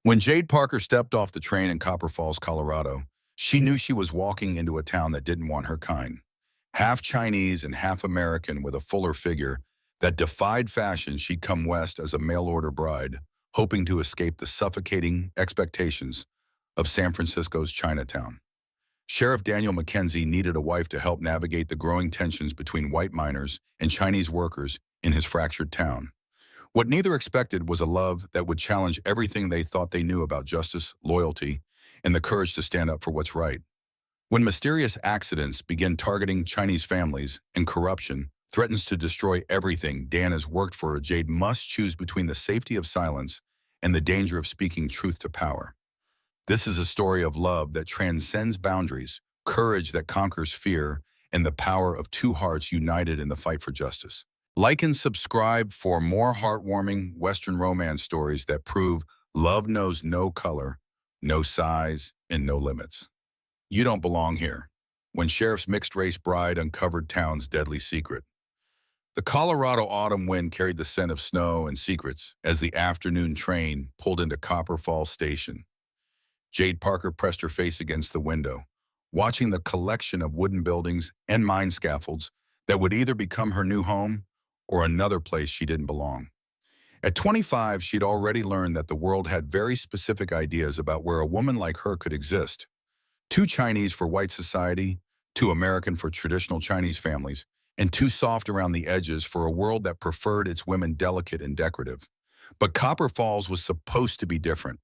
When Jade Parker stepped off the train in Copper Falls, Colorado, she knew she was walking into a town that didn't want her kind. Half Chinese and half American with a fuller figure that defied fashion, she'd come west as a mail-order bride, hoping to escape the suffocating expectations of San Francisco's Chinatown. Sheriff Daniel McKenzie needed a wife to help navigate the growing tensions between white miners and Chinese workers in his fractured town. What neither expected was a love that would challenge everything they thought they knew about justice, loyalty, and the courage to stand up for what's right. When mysterious accidents begin targeting Chinese families and corruption threatens to destroy everything Dan has worked for, Jade must choose between the safety of silence and the danger of speaking truth to power. This is a story of love that transcends boundaries, courage that conquers fear, and the power of two hearts united in the fight for justice. Like and subscribe for more heartwarming Western romance stories that prove love knows no color, no size, and no limits. You don't belong here. When Sheriff's mixed-race bride uncovered town's deadly secret. The Colorado autumn wind carried the scent of snow and secrets as the afternoon train pulled into Copper Falls Station. Jade Parker pressed her face against the window, watching the collection of wooden buildings and mine scaffolds that would either become her new home or another place she didn't belong. At 25, she'd already learned that the world had very specific ideas about where a woman like her could exist. Too Chinese for white society, too American for traditional Chinese families, and too soft around the edges for a world that preferred its women delicate and decorative. But Copper Falls was supposed to be different.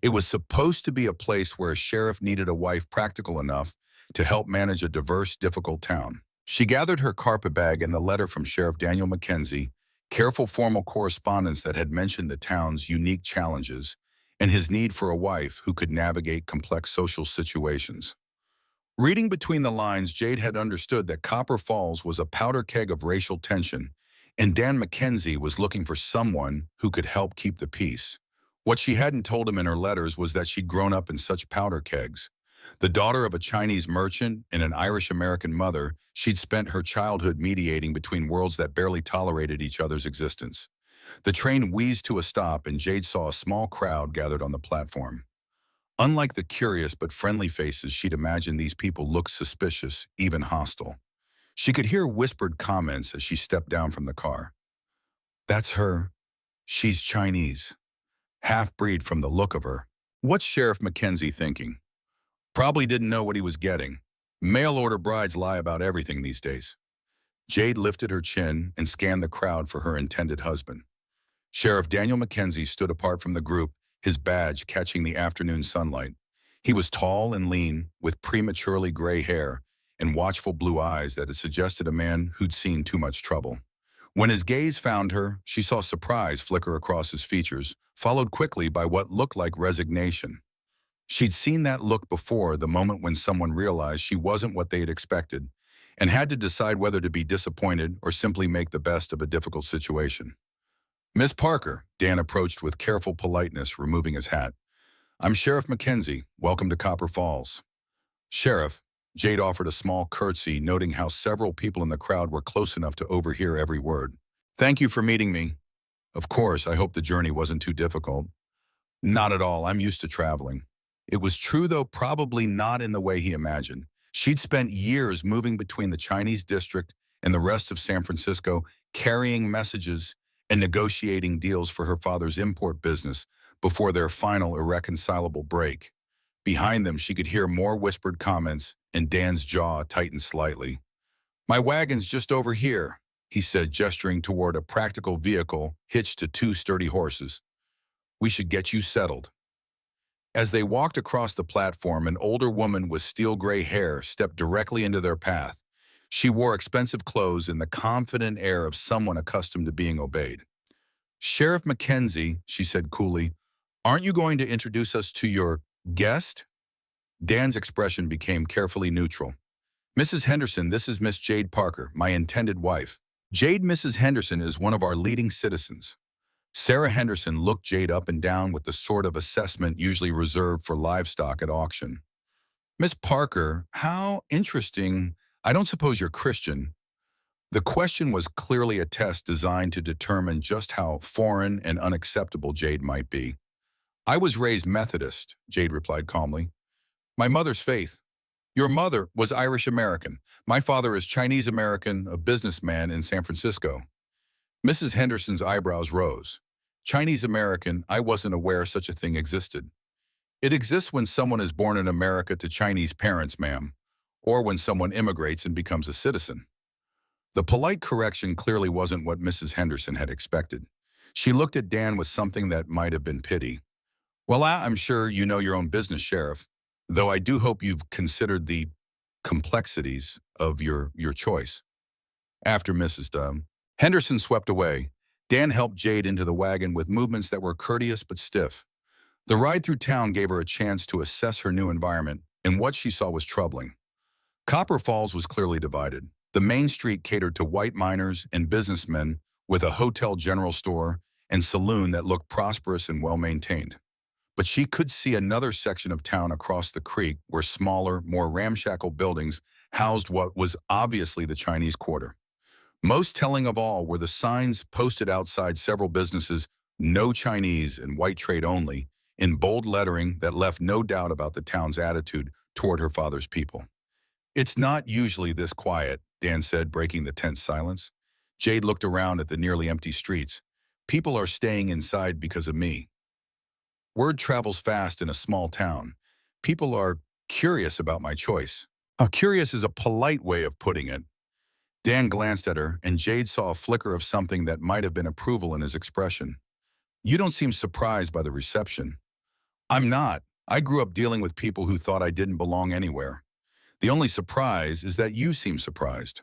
It was supposed to be a place where a sheriff needed a wife practical enough to help manage a diverse, difficult town. She gathered her carpet bag and the letter from Sheriff Daniel McKenzie, careful formal correspondence that had mentioned the town's unique challenges and his need for a wife who could navigate complex social situations. Reading between the lines, Jade had understood that Copper Falls was a powder keg of racial tension, and Dan McKenzie was looking for someone who could help keep the peace. What she hadn't told him in her letters was that she'd grown up in such powder kegs. The daughter of a Chinese merchant and an Irish-American mother, she'd spent her childhood mediating between worlds that barely tolerated each other's existence. The train wheezed to a stop and Jade saw a small crowd gathered on the platform. Unlike the curious but friendly faces she'd imagined, these people looked suspicious, even hostile. She could hear whispered comments as she stepped down from the car. "That's her. She's Chinese. Half-breed from the look of her." What's Sheriff McKenzie thinking? Probably didn't know what he was getting. Mail-order brides lie about everything these days. Jade lifted her chin and scanned the crowd for her intended husband. Sheriff Daniel McKenzie stood apart from the group, his badge catching the afternoon sunlight. He was tall and lean, with prematurely gray hair and watchful blue eyes that had suggested a man who'd seen too much trouble. When his gaze found her, she saw surprise flicker across his features, followed quickly by what looked like resignation. She'd seen that look before, the moment when someone realized she wasn't what they had expected and had to decide whether to be disappointed or simply make the best of a difficult situation. "Miss Parker," Dan approached with careful politeness, removing his hat. "I'm Sheriff McKenzie. Welcome to Copper Falls." "Sheriff," Jade offered a small curtsy, noting how several people in the crowd were close enough to overhear every word. "Thank you for meeting me. Of course, I hope the journey wasn't too difficult." "Not at all. I'm used to traveling." It was true, though probably not in the way he imagined. She'd spent years moving between the Chinese district and the rest of San Francisco, carrying messages and negotiating deals for her father's import business before their final irreconcilable break. Behind them, she could hear more whispered comments, and Dan's jaw tightened slightly. "My wagon's just over here," he said, gesturing toward a practical vehicle hitched to two sturdy horses. "We should get you settled." As they walked across the platform, an older woman with steel-gray hair stepped directly into their path. She wore expensive clothes and the confident air of someone accustomed to being obeyed. "Sheriff McKenzie," she said coolly, "aren't you going to introduce us to your guest?" Dan's expression became carefully neutral. "Mrs. Henderson, this is Miss Jade Parker, my intended wife." Mrs. Henderson is one of our leading citizens." Sarah Henderson looked Jade up and down with the sort of assessment usually reserved for livestock at auction. "Miss Parker, how interesting. I don't suppose you're Christian." The question was clearly a test designed to determine just how foreign and unacceptable Jade might be. I was raised Methodist, Jade replied calmly. My mother's faith. Your mother was Irish-American. My father is Chinese-American, a businessman in San Francisco. Mrs. Henderson's eyebrows rose. Chinese-American, I wasn't aware such a thing existed. It exists when someone is born in America to Chinese parents, ma'am, or when someone immigrates and becomes a citizen. The polite correction clearly wasn't what Mrs. Henderson had expected. She looked at Dan with something that might have been pity. Well, I'm sure you know your own business, Sheriff, though I do hope you've considered the complexities of your choice. After Mrs. Henderson swept away, Dan helped Jade into the wagon with movements that were courteous but stiff. The ride through town gave her a chance to assess her new environment, and what she saw was troubling. Copper Falls was clearly divided. The main street catered to white miners and businessmen with a hotel general store and saloon that looked prosperous and well-maintained. But she could see another section of town across the creek where smaller, more ramshackle buildings housed what was obviously the Chinese Quarter. Most telling of all were the signs posted outside several businesses, "No Chinese" and "White Trade Only," in bold lettering that left no doubt about the town's attitude toward her father's people. It's not usually this quiet, Dan said, breaking the tense silence. Jade looked around at the nearly empty streets. People are staying inside because of me. Word travels fast in a small town. People are curious about my choice. Curious is a polite way of putting it. Dan glanced at her, and Jade saw a flicker of something that might have been approval in his expression. You don't seem surprised by the reception. I'm not. I grew up dealing with people who thought I didn't belong anywhere. The only surprise is that you seem surprised.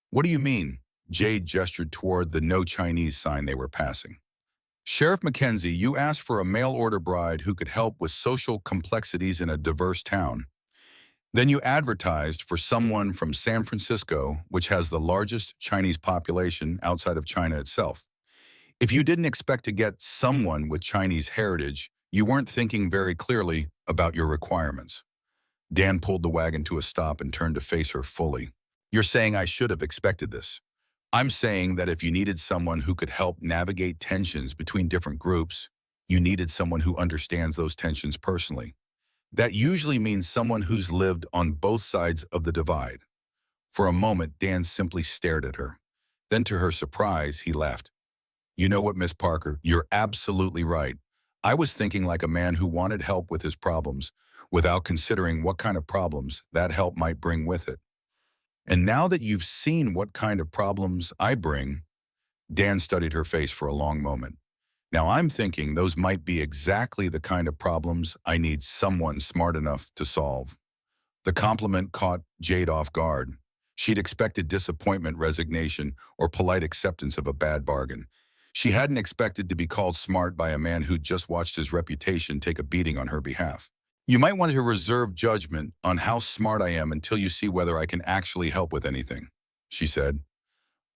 What do you mean? Jade gestured toward the "No Chinese" sign they were passing. Sheriff McKenzie, you asked for a mail-order bride who could help with social complexities in a diverse town. Then you advertised for someone from San Francisco, which has the largest Chinese population outside of China itself. If you didn't expect to get someone with Chinese heritage, you weren't thinking very clearly about your requirements. Dan pulled the wagon to a stop and turned to face her fully. You're saying I should have expected this. I'm saying that if you needed someone who could help navigate tensions between different groups, you needed someone who understands those tensions personally. That usually means someone who's lived on both sides of the divide. For a moment, Dan simply stared at her. Then to her surprise, he laughed. You know what, Miss Parker, you're absolutely right. I was thinking like a man who wanted help with his problems, without considering what kind of problems that help might bring with it. And now that you've seen what kind of problems I bring, Dan studied her face for a long moment. Now I'm thinking those might be exactly the kind of problems I need someone smart enough to solve. The compliment caught Jade off guard. She'd expected disappointment, resignation, or polite acceptance of a bad bargain. She hadn't expected to be called smart by a man who'd just watched his reputation take a beating on her behalf. You might want to reserve judgment on how smart I am until you see whether I can actually help with anything, she said.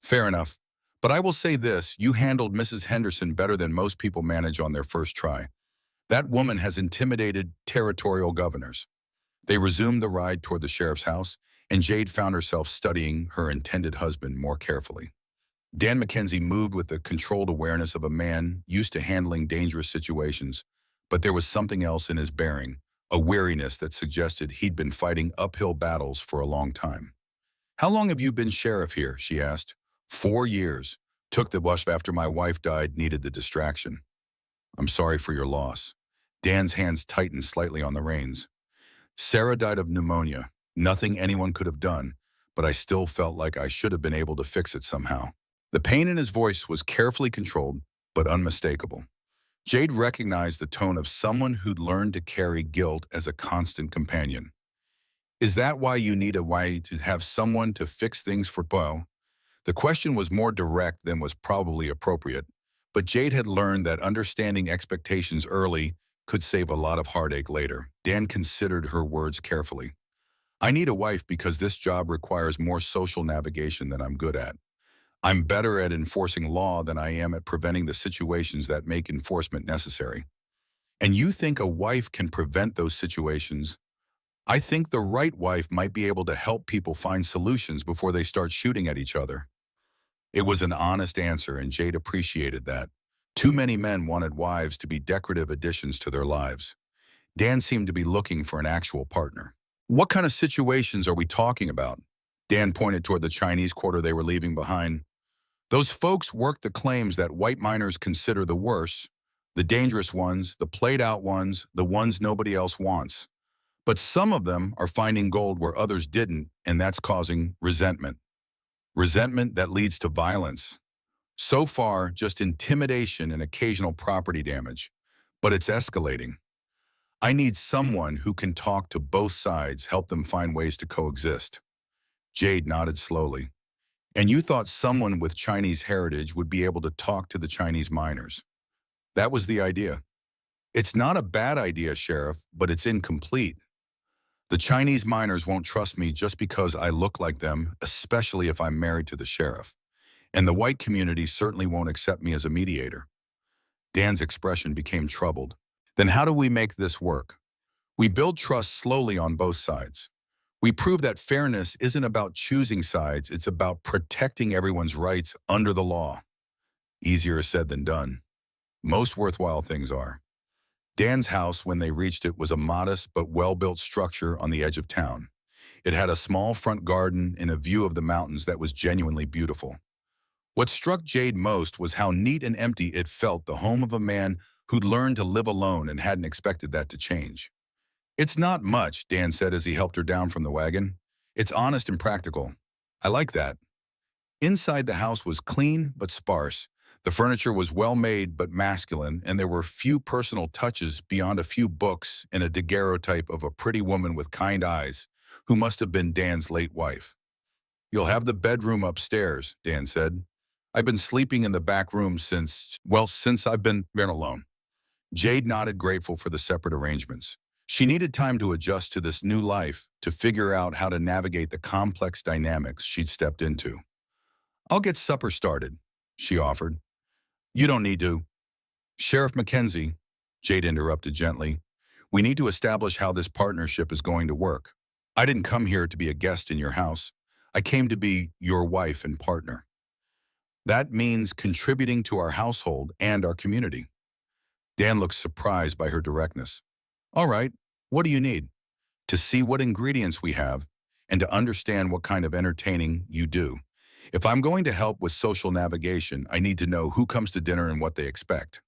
Fair enough. But I will say this, you handled Mrs. Henderson better than most people manage on their first try. That woman has intimidated territorial governors. They resumed the ride toward the sheriff's house, and Jade found herself studying her intended husband more carefully. Dan McKenzie moved with the controlled awareness of a man used to handling dangerous situations, but there was something else in his bearing, a weariness that suggested he'd been fighting uphill battles for a long time. How long have you been sheriff here? She asked. 4 years. Took the bus after my wife died, needed the distraction. I'm sorry for your loss. Dan's hands tightened slightly on the reins. Sarah died of pneumonia. Nothing anyone could have done, but I still felt like I should have been able to fix it somehow. The pain in his voice was carefully controlled, but unmistakable. Jade recognized the tone of someone who'd learned to carry guilt as a constant companion. Is that why you need a way to have someone to fix things for Bo? The question was more direct than was probably appropriate, but Jade had learned that understanding expectations early could save a lot of heartache later. Dan considered her words carefully. I need a wife because this job requires more social navigation than I'm good at. I'm better at enforcing law than I am at preventing the situations that make enforcement necessary. And you think a wife can prevent those situations? I think the right wife might be able to help people find solutions before they start shooting at each other. It was an honest answer, and Jade appreciated that. Too many men wanted wives to be decorative additions to their lives. Dan seemed to be looking for an actual partner. What kind of situations are we talking about? Dan pointed toward the Chinese quarter they were leaving behind. Those folks work the claims that white miners consider the worst, the dangerous ones, the played-out ones, the ones nobody else wants. But some of them are finding gold where others didn't, and that's causing resentment. Resentment that leads to violence. So far, just intimidation and occasional property damage. But it's escalating. I need someone who can talk to both sides, help them find ways to coexist. Jade nodded slowly. And you thought someone with Chinese heritage would be able to talk to the Chinese miners. That was the idea. It's not a bad idea, Sheriff, but it's incomplete. The Chinese miners won't trust me just because I look like them, especially if I'm married to the sheriff. And the white community certainly won't accept me as a mediator. Dan's expression became troubled. Then how do we make this work? We build trust slowly on both sides. We prove that fairness isn't about choosing sides, it's about protecting everyone's rights under the law. Easier said than done. Most worthwhile things are. Dan's house, when they reached it, was a modest but well-built structure on the edge of town. It had a small front garden and a view of the mountains that was genuinely beautiful. What struck Jade most was how neat and empty it felt, the home of a man who'd learned to live alone and hadn't expected that to change. It's not much, Dan said as he helped her down from the wagon. It's honest and practical. I like that. Inside the house was clean but sparse. The furniture was well made but masculine, and there were few personal touches beyond a few books and a daguerreotype of a pretty woman with kind eyes, who must have been Dan's late wife. You'll have the bedroom upstairs, Dan said. I've been sleeping in the back room since I've been alone. Jade nodded, grateful for the separate arrangements. She needed time to adjust to this new life, to figure out how to navigate the complex dynamics she'd stepped into. I'll get supper started, she offered. You don't need to. Sheriff McKenzie, Jade interrupted gently, we need to establish how this partnership is going to work. I didn't come here to be a guest in your house. I came to be your wife and partner. That means contributing to our household and our community. Dan looked surprised by her directness. All right, what do you need? To see what ingredients we have and to understand what kind of entertaining you do. If I'm going to help with social navigation, I need to know who comes to dinner and what they expect.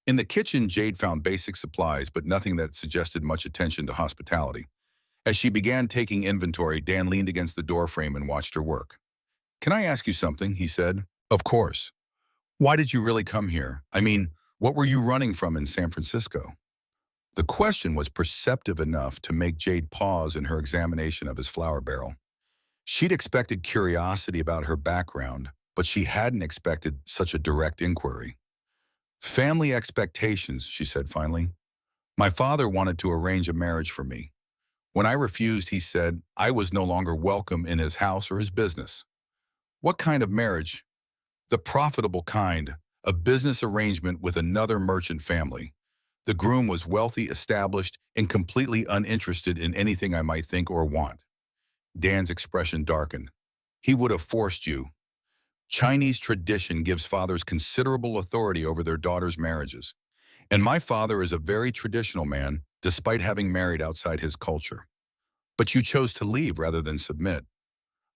In the kitchen, Jade found basic supplies, but nothing that suggested much attention to hospitality. As she began taking inventory, Dan leaned against the doorframe and watched her work. Can I ask you something? He said. Of course. Why did you really come here? I mean, what were you running from in San Francisco? The question was perceptive enough to make Jade pause in her examination of his flour barrel. She'd expected curiosity about her background, but she hadn't expected such a direct inquiry. Family expectations, she said finally. My father wanted to arrange a marriage for me. When I refused, he said I was no longer welcome in his house or his business. What kind of marriage? The profitable kind, a business arrangement with another merchant family. The groom was wealthy, established, and completely uninterested in anything I might think or want. Dan's expression darkened. He would have forced you. Chinese tradition gives fathers considerable authority over their daughters' marriages. And my father is a very traditional man, despite having married outside his culture. But you chose to leave rather than submit.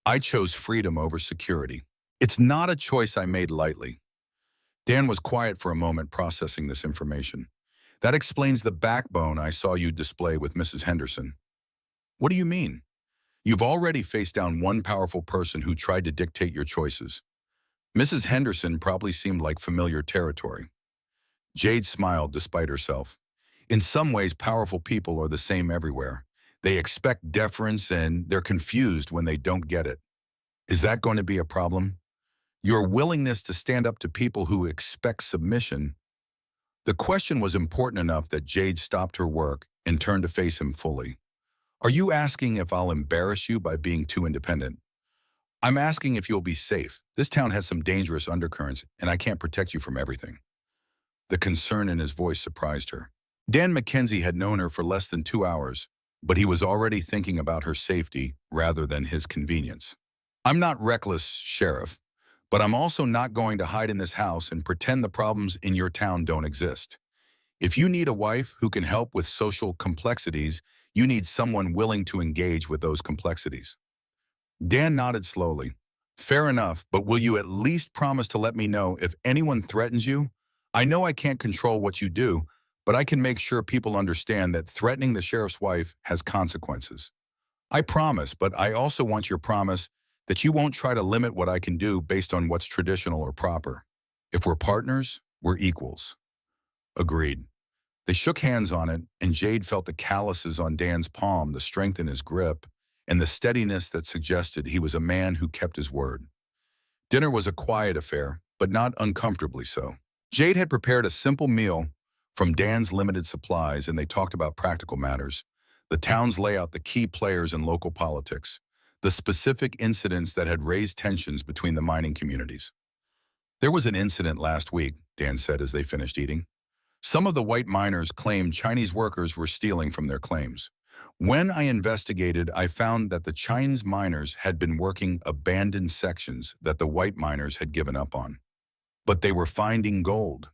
I chose freedom over security. It's not a choice I made lightly. Dan was quiet for a moment, processing this information. That explains the backbone I saw you display with Mrs. Henderson. What do you mean? You've already faced down one powerful person who tried to dictate your choices. Mrs. Henderson probably seemed like familiar territory. Jade smiled despite herself. In some ways, powerful people are the same everywhere. They expect deference and they're confused when they don't get it. Is that going to be a problem? Your willingness to stand up to people who expect submission. The question was important enough that Jade stopped her work and turned to face him fully. Are you asking if I'll embarrass you by being too independent? I'm asking if you'll be safe. This town has some dangerous undercurrents, and I can't protect you from everything. The concern in his voice surprised her. Dan McKenzie had known her for less than 2 hours, but he was already thinking about her safety rather than his convenience. I'm not reckless, Sheriff, But I'm also not going to hide in this house and pretend the problems in your town don't exist. If you need a wife who can help with social complexities, you need someone willing to engage with those complexities. Dan nodded slowly. Fair enough, but will you at least promise to let me know if anyone threatens you? I know I can't control what you do, but I can make sure people understand that threatening the sheriff's wife has consequences. I promise, but I also want your promise that you won't try to limit what I can do based on what's traditional or proper. If we're partners, we're equals. Agreed. They shook hands on it, and Jade felt the calluses on Dan's palm, the strength in his grip, and the steadiness that suggested he was a man who kept his word. Dinner was a quiet affair, but not uncomfortably so. Jade had prepared a simple meal from Dan's limited supplies, and they talked about practical matters, the town's layout, the key players in local politics, the specific incidents that had raised tensions between the mining communities. There was an incident last week, Dan said as they finished eating. Some of the white miners claimed Chinese workers were stealing from their claims. When I investigated, I found that the Chinese miners had been working abandoned sections that the white miners had given up on. But they were finding gold.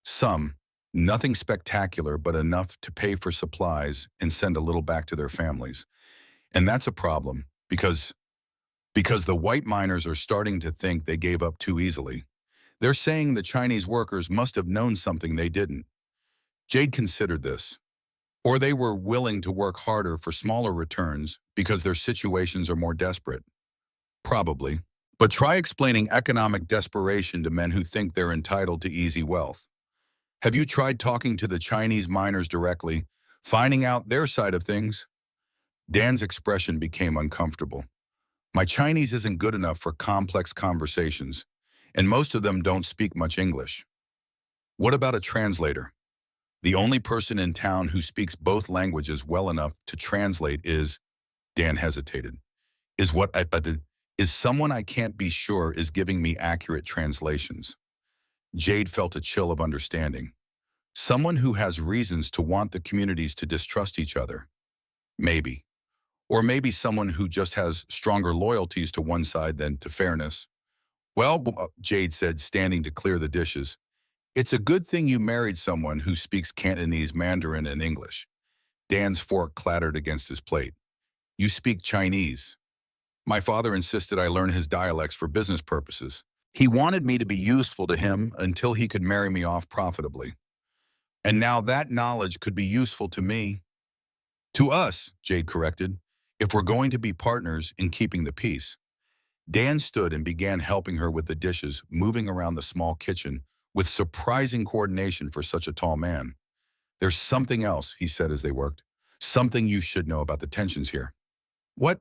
Some, nothing spectacular, but enough to pay for supplies and send a little back to their families. And that's a problem, because the white miners are starting to think they gave up too easily. They're saying the Chinese workers must have known something they didn't. Jade considered this. Or they were willing to work harder for smaller returns because their situations are more desperate. Probably. But try explaining economic desperation to men who think they're entitled to easy wealth. Have you tried talking to the Chinese miners directly, finding out their side of things? Dan's expression became uncomfortable. My Chinese isn't good enough for complex conversations, and most of them don't speak much English. What about a translator? The only person in town who speaks both languages well enough to translate is, Dan hesitated, is someone I can't be sure is giving me accurate translations. Jade felt a chill of understanding. Someone who has reasons to want the communities to distrust each other. Maybe. Or maybe someone who just has stronger loyalties to one side than to fairness. Well, Jade said, standing to clear the dishes, it's a good thing you married someone who speaks Cantonese, Mandarin, and English. Dan's fork clattered against his plate. You speak Chinese. My father insisted I learn his dialects for business purposes. He wanted me to be useful to him until he could marry me off profitably. And now that knowledge could be useful to me. To us, Jade corrected, if we're going to be partners in keeping the peace. Dan stood and began helping her with the dishes, moving around the small kitchen with surprising coordination for such a tall man. There's something else, he said as they worked. Something you should know about the tensions here. What?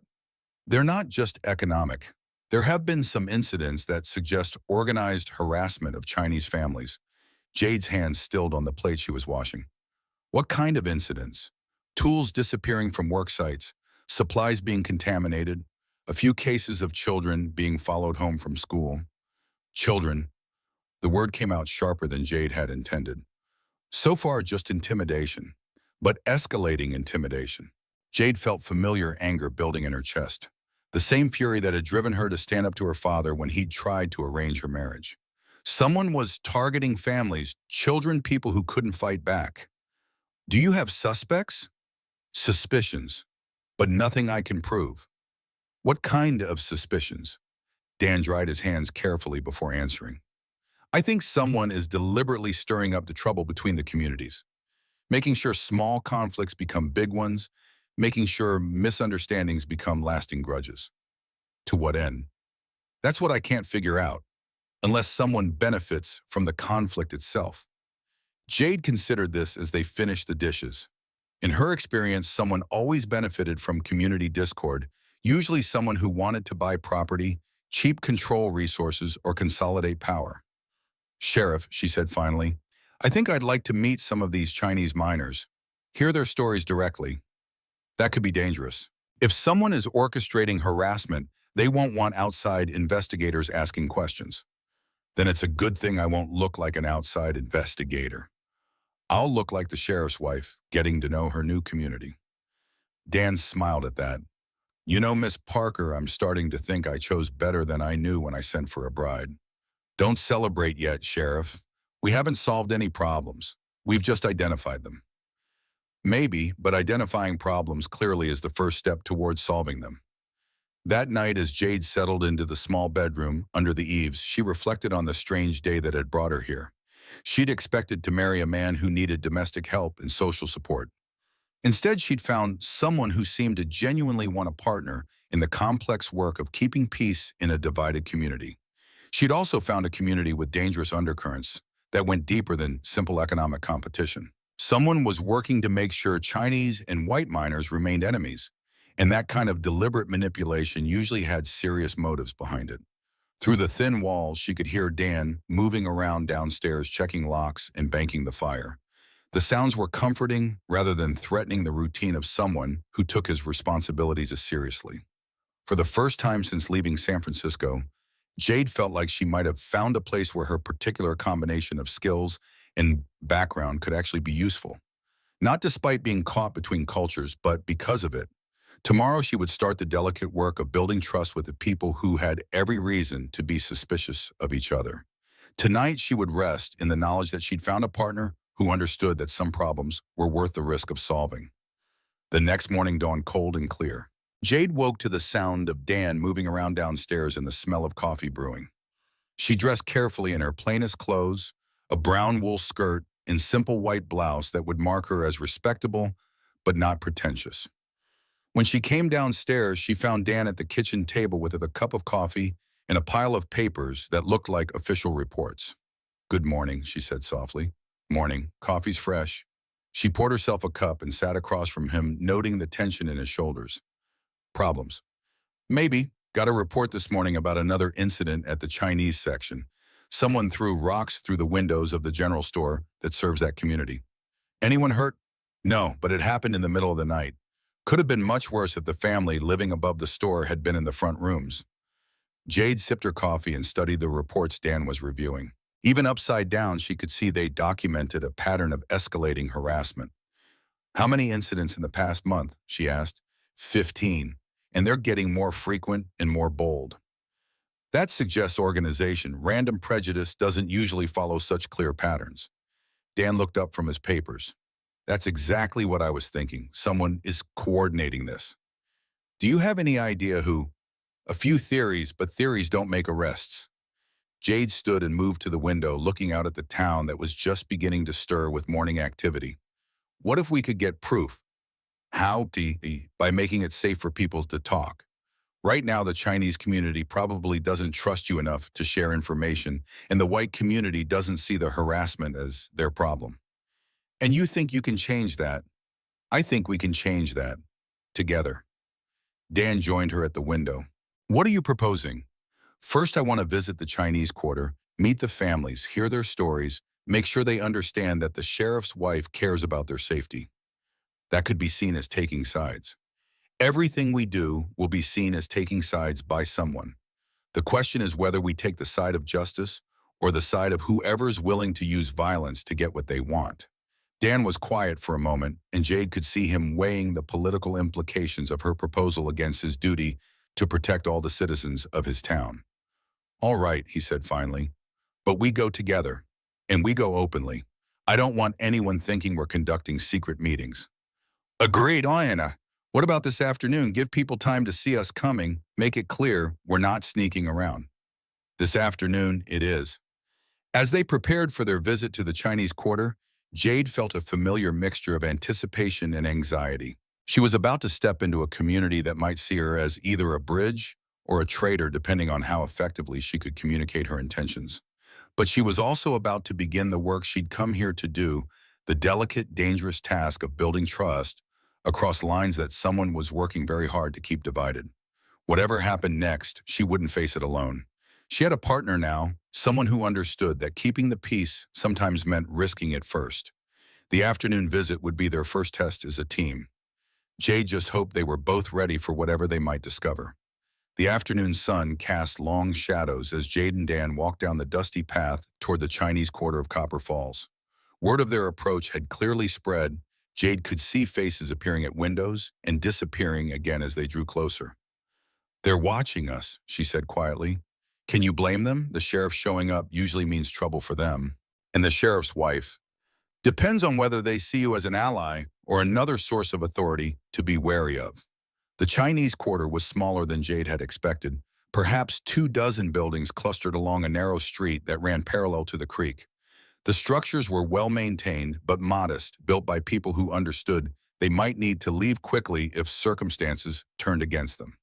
They're not just economic. There have been some incidents that suggest organized harassment of Chinese families. Jade's hands stilled on the plate she was washing. What kind of incidents? Tools disappearing from work sites, supplies being contaminated, a few cases of children being followed home from school. Children. The word came out sharper than Jade had intended. So far, just intimidation, but escalating intimidation. Jade felt familiar anger building in her chest, the same fury that had driven her to stand up to her father when he'd tried to arrange her marriage. Someone was targeting families, children, people who couldn't fight back. Do you have suspects? Suspicions, but nothing I can prove. What kind of suspicions? Dan dried his hands carefully before answering. I think someone is deliberately stirring up the trouble between the communities, making sure small conflicts become big ones, making sure misunderstandings become lasting grudges. To what end? That's what I can't figure out, unless someone benefits from the conflict itself. Jade considered this as they finished the dishes. In her experience, someone always benefited from community discord, usually someone who wanted to buy property, cheap control resources, or consolidate power. Sheriff, she said finally, I think I'd like to meet some of these Chinese miners, hear their stories directly. That could be dangerous. If someone is orchestrating harassment, they won't want outside investigators asking questions. Then it's a good thing I won't look like an outside investigator. I'll look like the sheriff's wife, getting to know her new community. Dan smiled at that. You know, Miss Parker, I'm starting to think I chose better than I knew when I sent for a bride. Don't celebrate yet, Sheriff. We haven't solved any problems. We've just identified them. Maybe, but identifying problems clearly is the first step towards solving them. That night, as Jade settled into the small bedroom under the eaves, she reflected on the strange day that had brought her here. She'd expected to marry a man who needed domestic help and social support. Instead, she'd found someone who seemed to genuinely want a partner in the complex work of keeping peace in a divided community. She'd also found a community with dangerous undercurrents that went deeper than simple economic competition. Someone was working to make sure Chinese and white miners remained enemies, and that kind of deliberate manipulation usually had serious motives behind it. Through the thin walls, she could hear Dan moving around downstairs, checking locks and banking the fire. The sounds were comforting rather than threatening the routine of someone who took his responsibilities as seriously. For the first time since leaving San Francisco, Jade felt like she might have found a place where her particular combination of skills and background could actually be useful. Not despite being caught between cultures, but because of it. Tomorrow she would start the delicate work of building trust with the people who had every reason to be suspicious of each other. Tonight she would rest in the knowledge that she'd found a partner who understood that some problems were worth the risk of solving. The next morning dawned cold and clear. Jade woke to the sound of Dan moving around downstairs and the smell of coffee brewing. She dressed carefully in her plainest clothes, a brown wool skirt, and simple white blouse that would mark her as respectable but not pretentious. When she came downstairs, she found Dan at the kitchen table with a cup of coffee and a pile of papers that looked like official reports. "Good morning," she said softly. "Morning. Coffee's fresh." She poured herself a cup and sat across from him, noting the tension in his shoulders. "Problems?" "Maybe. Got a report this morning about another incident at the Chinese section. Someone threw rocks through the windows of the general store that serves that community." "Anyone hurt?" "No, but it happened in the middle of the night. Could have been much worse if the family living above the store had been in the front rooms." Jade sipped her coffee and studied the reports Dan was reviewing. Even upside down, she could see they documented a pattern of escalating harassment. "How many incidents in the past month?" she asked. 15. And they're getting more frequent and more bold. That suggests organization. Random prejudice doesn't usually follow such clear patterns. Dan looked up from his papers. "That's exactly what I was thinking. Someone is coordinating this." "Do you have any idea who?" "A few theories, but theories don't make arrests." Jade stood and moved to the window, looking out at the town that was just beginning to stir with morning activity. "What if we could get proof?" "How?" "By making it safe for people to talk. Right now, the Chinese community probably doesn't trust you enough to share information, and the white community doesn't see the harassment as their problem. And you think you can change that?" "I think we can change that. Together." Dan joined her at the window. "What are you proposing?" "First, I want to visit the Chinese quarter, meet the families, hear their stories, make sure they understand that the sheriff's wife cares about their safety." That could be seen as taking sides. Everything we do will be seen as taking sides by someone. The question is whether we take the side of justice or the side of whoever's willing to use violence to get what they want. Dan was quiet for a moment, and Jade could see him weighing the political implications of her proposal against his duty to protect all the citizens of his town. "All right," he said finally, "but we go together, and we go openly. I don't want anyone thinking we're conducting secret meetings." "Agreed, Anna. What about this afternoon? Give people time to see us coming. Make it clear we're not sneaking around." "This afternoon, it is." As they prepared for their visit to the Chinese Quarter, Jade felt a familiar mixture of anticipation and anxiety. She was about to step into a community that might see her as either a bridge or a traitor, depending on how effectively she could communicate her intentions. But she was also about to begin the work she'd come here to do, the delicate, dangerous task of building trust across lines that someone was working very hard to keep divided. Whatever happened next, she wouldn't face it alone. She had a partner now, someone who understood that keeping the peace sometimes meant risking it first. The afternoon visit would be their first test as a team. Jade just hoped they were both ready for whatever they might discover. The afternoon sun cast long shadows as Jade and Dan walked down the dusty path toward the Chinese quarter of Copper Falls. Word of their approach had clearly spread. Jade could see faces appearing at windows and disappearing again as they drew closer. "They're watching us," she said quietly. "Can you blame them? The sheriff showing up usually means trouble for them." And the sheriff's wife, "Depends on whether they see you as an ally or another source of authority to be wary of." The Chinese quarter was smaller than Jade had expected, perhaps 24 buildings clustered along a narrow street that ran parallel to the creek. The structures were well-maintained but modest, built by people who understood they might need to leave quickly if circumstances turned against them.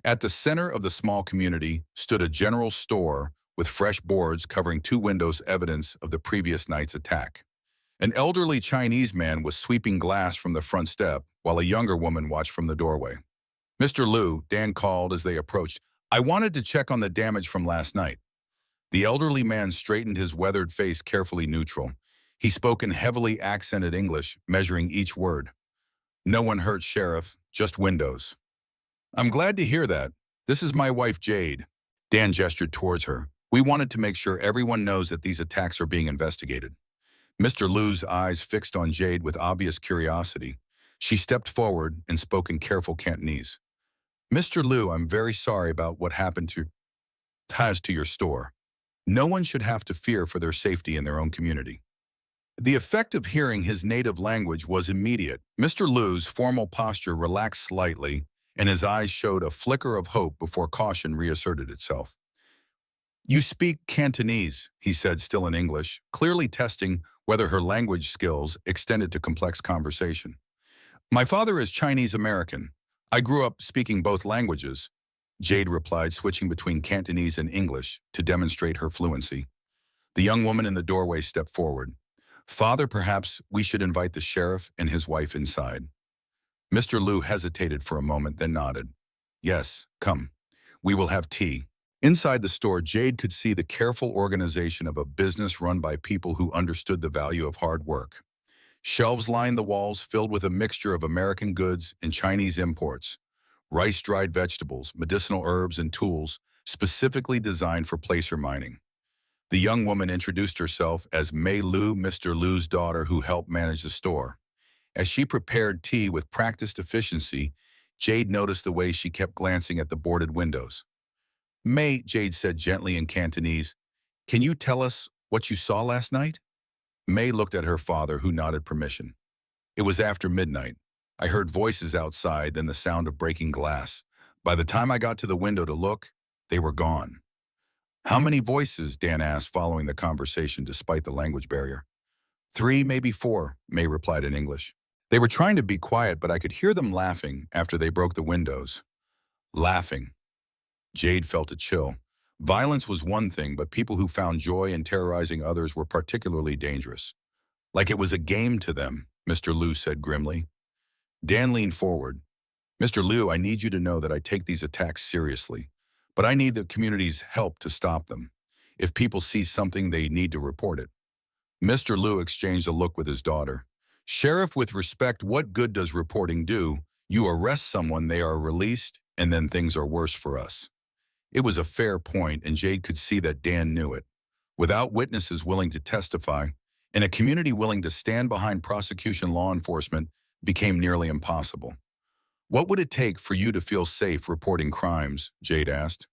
At the center of the small community stood a general store with fresh boards covering two windows, evidence of the previous night's attack. An elderly Chinese man was sweeping glass from the front step while a younger woman watched from the doorway. "Mr. Liu," Dan called as they approached, "I wanted to check on the damage from last night." The elderly man straightened his weathered face, carefully neutral. He spoke in heavily accented English, measuring each word. "No one hurt, Sheriff, just windows." "I'm glad to hear that. This is my wife, Jade." Dan gestured towards her. "We wanted to make sure everyone knows that these attacks are being investigated." Mr. Liu's eyes fixed on Jade with obvious curiosity. She stepped forward and spoke in careful Cantonese. "Mr. Liu, I'm very sorry about what happened to your store. No one should have to fear for their safety in their own community." The effect of hearing his native language was immediate. Mr. Liu's formal posture relaxed slightly, and his eyes showed a flicker of hope before caution reasserted itself. "You speak Cantonese," he said, still in English, clearly testing whether her language skills extended to complex conversation. "My father is Chinese-American. I grew up speaking both languages," Jade replied, switching between Cantonese and English to demonstrate her fluency. The young woman in the doorway stepped forward. "Father, perhaps we should invite the sheriff and his wife inside." Mr. Liu hesitated for a moment, then nodded. "Yes, come. We will have tea." Inside the store, Jade could see the careful organization of a business run by people who understood the value of hard work. Shelves lined the walls, filled with a mixture of American goods and Chinese imports. Rice, dried vegetables, medicinal herbs, and tools specifically designed for placer mining. The young woman introduced herself as Mei Liu, Mr. Liu's daughter who helped manage the store. As she prepared tea with practiced efficiency, Jade noticed the way she kept glancing at the boarded windows. "Mei," Jade said gently in Cantonese, "can you tell us what you saw last night?" Mei looked at her father, who nodded permission. "It was after midnight. I heard voices outside, then the sound of breaking glass. By the time I got to the window to look, they were gone." "How many voices?" Dan asked, following the conversation despite the language barrier. "3, maybe 4, Mei replied in English. "They were trying to be quiet, but I could hear them laughing after they broke the windows." Laughing. Jade felt a chill. Violence was one thing, but people who found joy in terrorizing others were particularly dangerous. "Like it was a game to them," Mr. Liu said grimly. Dan leaned forward. "Mr. Liu, I need you to know that I take these attacks seriously, but I need the community's help to stop them. If people see something, they need to report it." Mr. Liu exchanged a look with his daughter. "Sheriff, with respect, what good does reporting do? You arrest someone, they are released, and then things are worse for us." It was a fair point, and Jade could see that Dan knew it. Without witnesses willing to testify, and a community willing to stand behind prosecution, law enforcement became nearly impossible. "What would it take for you to feel safe reporting crimes?" Jade asked.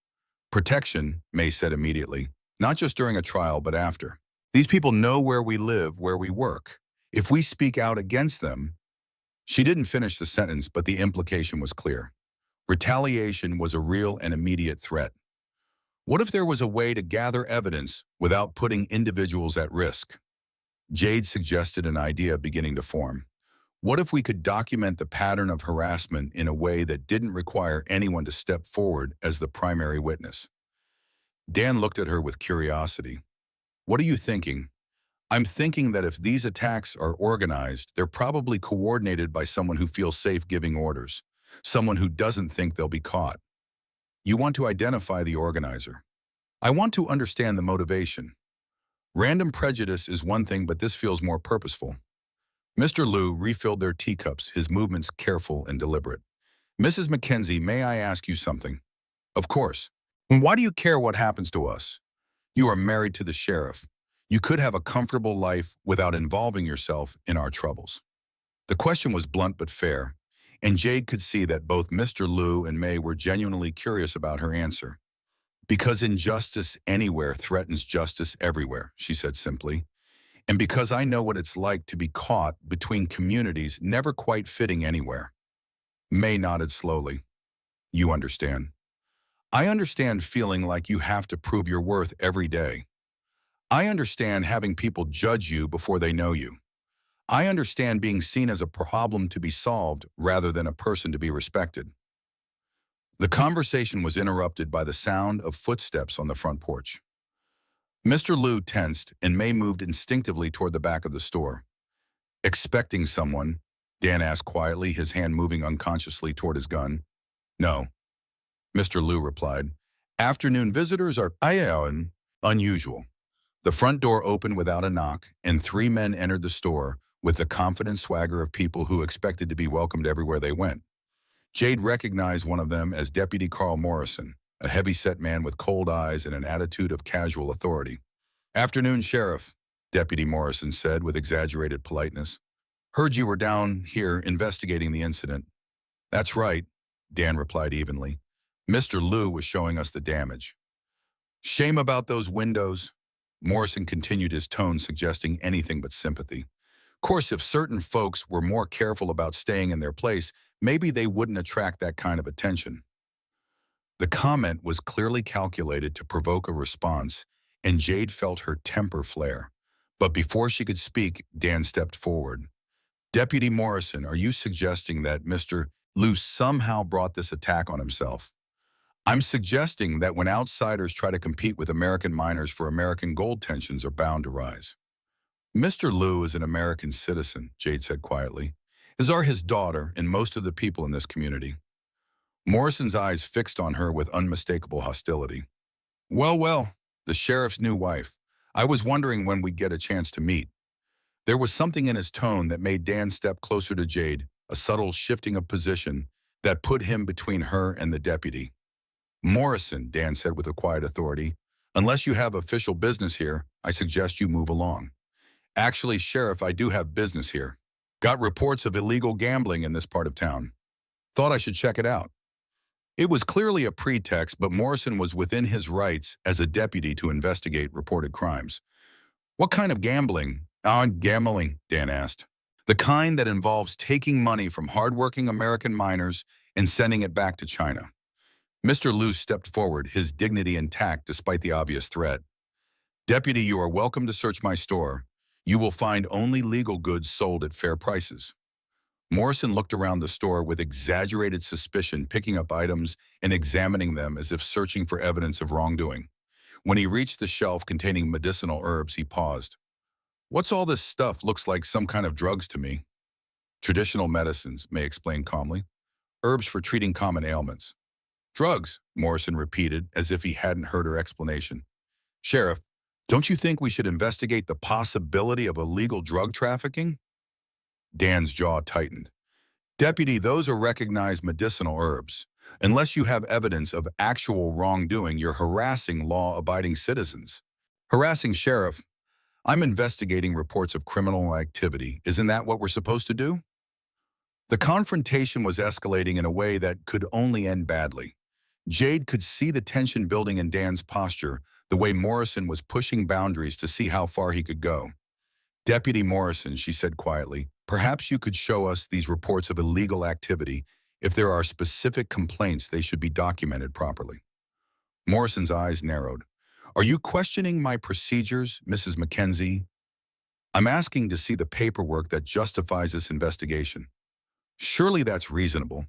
"Protection," Mei said immediately. "Not just during a trial, but after. These people know where we live, where we work. If we speak out against them..." She didn't finish the sentence, but the implication was clear. Retaliation was a real and immediate threat. What if there was a way to gather evidence without putting individuals at risk? Jade suggested an idea beginning to form. What if we could document the pattern of harassment in a way that didn't require anyone to step forward as the primary witness? Dan looked at her with curiosity. "What are you thinking?" "I'm thinking that if these attacks are organized, they're probably coordinated by someone who feels safe giving orders. Someone who doesn't think they'll be caught." "You want to identify the organizer." "I want to understand the motivation. Random prejudice is one thing, but this feels more purposeful." Mr. Liu refilled their teacups, his movements careful and deliberate. "Mrs. McKenzie, may I ask you something?" "Of course." "And why do you care what happens to us? You are married to the sheriff. You could have a comfortable life without involving yourself in our troubles." The question was blunt but fair, and Jade could see that both Mr. Liu and May were genuinely curious about her answer. Because injustice anywhere threatens justice everywhere, she said simply. And because I know what it's like to be caught between communities never quite fitting anywhere. May nodded slowly. You understand. I understand feeling like you have to prove your worth every day. I understand having people judge you before they know you. I understand being seen as a problem to be solved rather than a person to be respected. The conversation was interrupted by the sound of footsteps on the front porch. Mr. Liu tensed and May moved instinctively toward the back of the store. Expecting someone, Dan asked quietly, his hand moving unconsciously toward his gun. No, Mr. Liu replied. Afternoon visitors are unusual. The front door opened without a knock, and 3 men entered the store with the confident swagger of people who expected to be welcomed everywhere they went. Jade recognized one of them as Deputy Carl Morrison, a heavy-set man with cold eyes and an attitude of casual authority. Afternoon, Sheriff, Deputy Morrison said with exaggerated politeness. Heard you were down here investigating the incident. That's right, Dan replied evenly. Mr. Liu was showing us the damage. Shame about those windows. Morrison continued, his tone suggesting anything but sympathy. Of course, if certain folks were more careful about staying in their place, maybe they wouldn't attract that kind of attention. The comment was clearly calculated to provoke a response, and Jade felt her temper flare. But before she could speak, Dan stepped forward. Deputy Morrison, are you suggesting that Mr. Liu somehow brought this attack on himself? I'm suggesting that when outsiders try to compete with American miners for American gold, tensions are bound to rise. Mr. Liu is an American citizen, Jade said quietly, as are his daughter and most of the people in this community. Morrison's eyes fixed on her with unmistakable hostility. Well, the sheriff's new wife. I was wondering when we'd get a chance to meet. There was something in his tone that made Dan step closer to Jade, a subtle shifting of position that put him between her and the deputy. Morrison, Dan said with a quiet authority, unless you have official business here, I suggest you move along. Actually, Sheriff, I do have business here. Got reports of illegal gambling in this part of town. Thought I should check it out. It was clearly a pretext, but Morrison was within his rights as a deputy to investigate reported crimes. What kind of gambling? Gambling, Dan asked. The kind that involves taking money from hardworking American miners and sending it back to China. Mr. Liu stepped forward, his dignity intact despite the obvious threat. Deputy, you are welcome to search my store. You will find only legal goods sold at fair prices. Morrison looked around the store with exaggerated suspicion, picking up items and examining them as if searching for evidence of wrongdoing. When he reached the shelf containing medicinal herbs, he paused. What's all this stuff? Looks like some kind of drugs to me. Traditional medicines, May explained calmly. Herbs for treating common ailments. Drugs, Morrison repeated as if he hadn't heard her explanation. Sheriff, don't you think we should investigate the possibility of illegal drug trafficking? Dan's jaw tightened. Deputy, those are recognized medicinal herbs. Unless you have evidence of actual wrongdoing, you're harassing law-abiding citizens. Harassing, Sheriff. I'm investigating reports of criminal activity. Isn't that what we're supposed to do? The confrontation was escalating in a way that could only end badly. Jade could see the tension building in Dan's posture, the way Morrison was pushing boundaries to see how far he could go. Deputy Morrison, she said quietly, perhaps you could show us these reports of illegal activity. If there are specific complaints, they should be documented properly. Morrison's eyes narrowed. Are you questioning my procedures, Mrs. McKenzie? I'm asking to see the paperwork that justifies this investigation. Surely that's reasonable.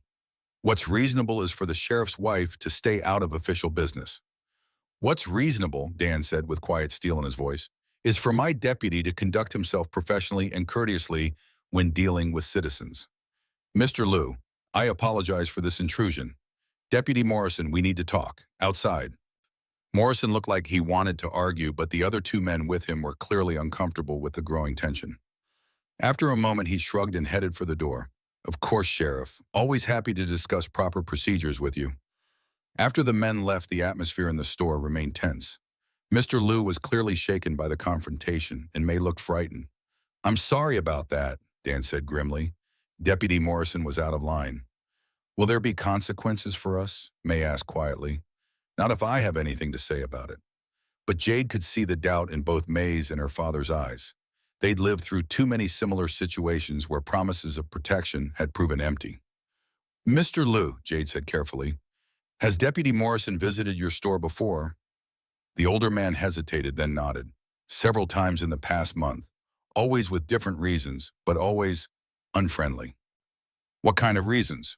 What's reasonable is for the sheriff's wife to stay out of official business. What's reasonable, Dan said with quiet steel in his voice, is for my deputy to conduct himself professionally and courteously when dealing with citizens. Mr. Liu, I apologize for this intrusion. Deputy Morrison, we need to talk. Outside. Morrison looked like he wanted to argue, but the other 2 men with him were clearly uncomfortable with the growing tension. After a moment, he shrugged and headed for the door. Of course, Sheriff. Always happy to discuss proper procedures with you. After the men left, the atmosphere in the store remained tense. Mr. Liu was clearly shaken by the confrontation, and May looked frightened. I'm sorry about that, Dan said grimly. Deputy Morrison was out of line. Will there be consequences for us? May asked quietly. Not if I have anything to say about it. But Jade could see the doubt in both May's and her father's eyes. They'd lived through too many similar situations where promises of protection had proven empty. Mr. Liu, Jade said carefully, has Deputy Morrison visited your store before? The older man hesitated, then nodded. Several times in the past month, always with different reasons, but always unfriendly. What kind of reasons?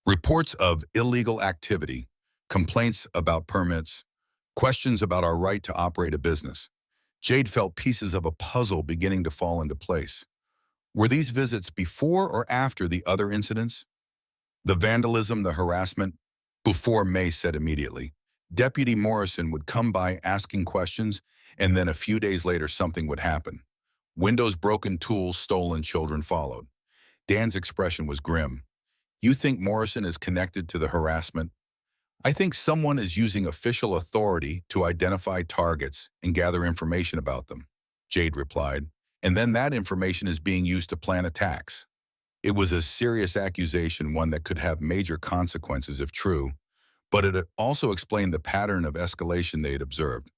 Reports of illegal activity, complaints about permits, questions about our right to operate a business. Jade felt pieces of a puzzle beginning to fall into place. Were these visits before or after the other incidents? The vandalism, the harassment? Before, May said immediately. Deputy Morrison would come by asking questions, and then a few days later something would happen. Windows broken, tools stolen, children followed. Dan's expression was grim. You think Morrison is connected to the harassment? I think someone is using official authority to identify targets and gather information about them, Jade replied, and then that information is being used to plan attacks. It was a serious accusation, one that could have major consequences if true, but it also explained the pattern of escalation they had observed.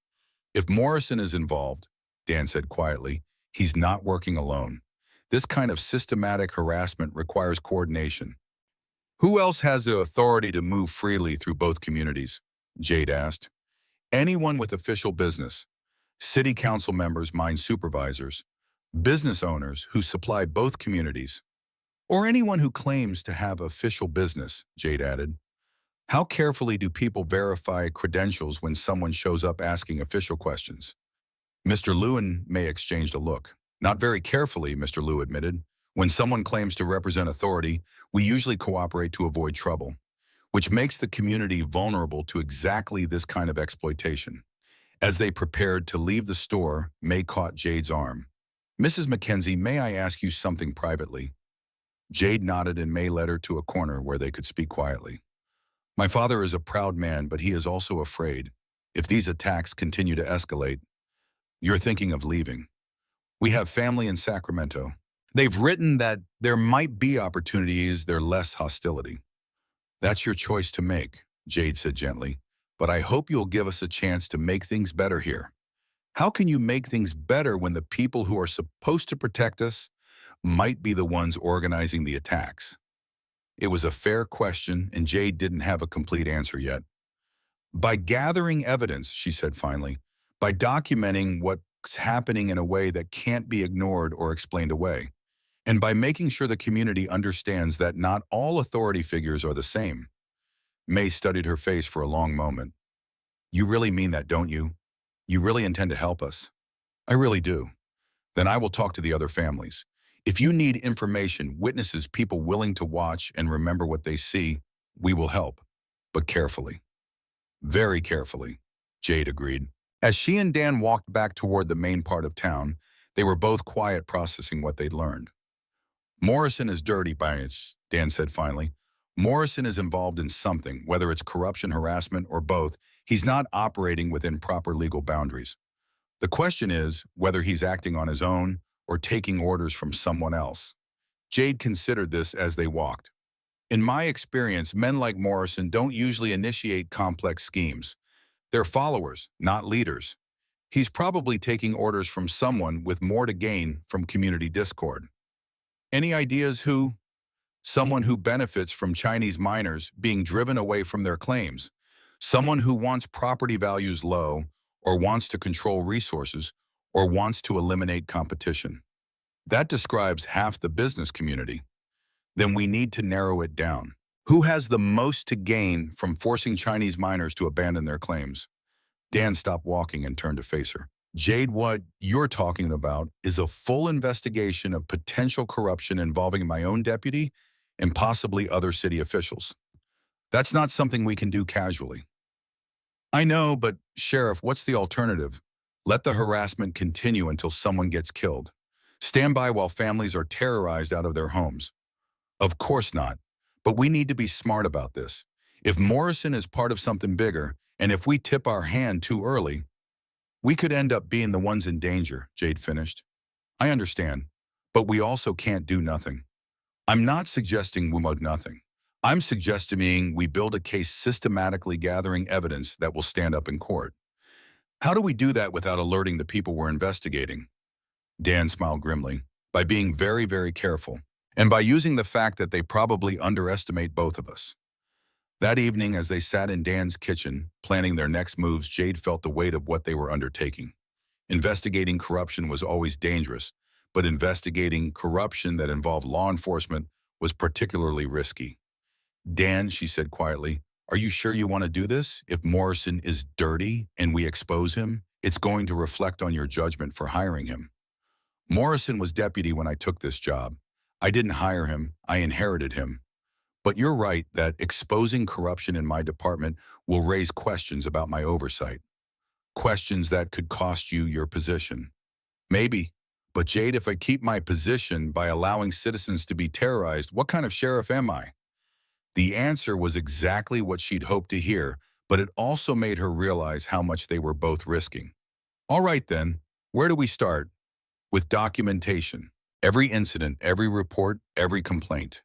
If Morrison is involved, Dan said quietly, he's not working alone. This kind of systematic harassment requires coordination. Who else has the authority to move freely through both communities? Jade asked. Anyone with official business. City council members, mine supervisors, business owners who supply both communities. Or anyone who claims to have official business, Jade added. How carefully do people verify credentials when someone shows up asking official questions? Mr. Liu and May exchanged a look. Not very carefully, Mr. Liu admitted. When someone claims to represent authority, we usually cooperate to avoid trouble, which makes the community vulnerable to exactly this kind of exploitation. As they prepared to leave the store, May caught Jade's arm. Mrs. McKenzie, may I ask you something privately? Jade nodded and May led her to a corner where they could speak quietly. My father is a proud man, but he is also afraid. If these attacks continue to escalate, you're thinking of leaving. We have family in Sacramento. They've written that there might be opportunities, there's less hostility. That's your choice to make, Jade said gently, but I hope you'll give us a chance to make things better here. How can you make things better when the people who are supposed to protect us might be the ones organizing the attacks? It was a fair question, and Jade didn't have a complete answer yet. By gathering evidence, she said finally, by documenting what's happening in a way that can't be ignored or explained away, and by making sure the community understands that not all authority figures are the same. May studied her face for a long moment. You really mean that, don't you? You really intend to help us? I really do. Then I will talk to the other families. If you need information, witnesses, people willing to watch and remember what they see, we will help. But carefully. Very carefully, Jade agreed. As she and Dan walked back toward the main part of town, they were both quiet, processing what they'd learned. Morrison is dirty bias, Dan said finally. Morrison is involved in something, whether it's corruption, harassment, or both. He's not operating within proper legal boundaries. The question is whether he's acting on his own or taking orders from someone else. Jade considered this as they walked. In my experience, men like Morrison don't usually initiate complex schemes. They're followers, not leaders. He's probably taking orders from someone with more to gain from community discord. Any ideas who? Someone who benefits from Chinese miners being driven away from their claims. Someone who wants property values low, or wants to control resources, or wants to eliminate competition. That describes half the business community. Then we need to narrow it down. Who has the most to gain from forcing Chinese miners to abandon their claims? Dan stopped walking and turned to face her. Jade, what you're talking about is a full investigation of potential corruption involving my own deputy and possibly other city officials. That's not something we can do casually. I know, but Sheriff, what's the alternative? Let the harassment continue until someone gets killed. Stand by while families are terrorized out of their homes. Of course not, but we need to be smart about this. If Morrison is part of something bigger, and if we tip our hand too early, we could end up being the ones in danger, Jade finished. I understand, but we also can't do nothing. I'm not suggesting we mug nothing. I'm suggesting we build a case systematically gathering evidence that will stand up in court. How do we do that without alerting the people we're investigating? Dan smiled grimly. By being very, very careful. And by using the fact that they probably underestimate both of us. That evening, as they sat in Dan's kitchen, planning their next moves, Jade felt the weight of what they were undertaking. Investigating corruption was always dangerous, but investigating corruption that involved law enforcement was particularly risky. Dan, she said quietly, are you sure you want to do this? If Morrison is dirty and we expose him, it's going to reflect on your judgment for hiring him. Morrison was deputy when I took this job. I didn't hire him, I inherited him. But you're right that exposing corruption in my department will raise questions about my oversight. Questions that could cost you your position. Maybe. But Jade, if I keep my position by allowing citizens to be terrorized, what kind of sheriff am I? The answer was exactly what she'd hoped to hear, but it also made her realize how much they were both risking. All right then, where do we start? With documentation. Every incident, every report, every complaint.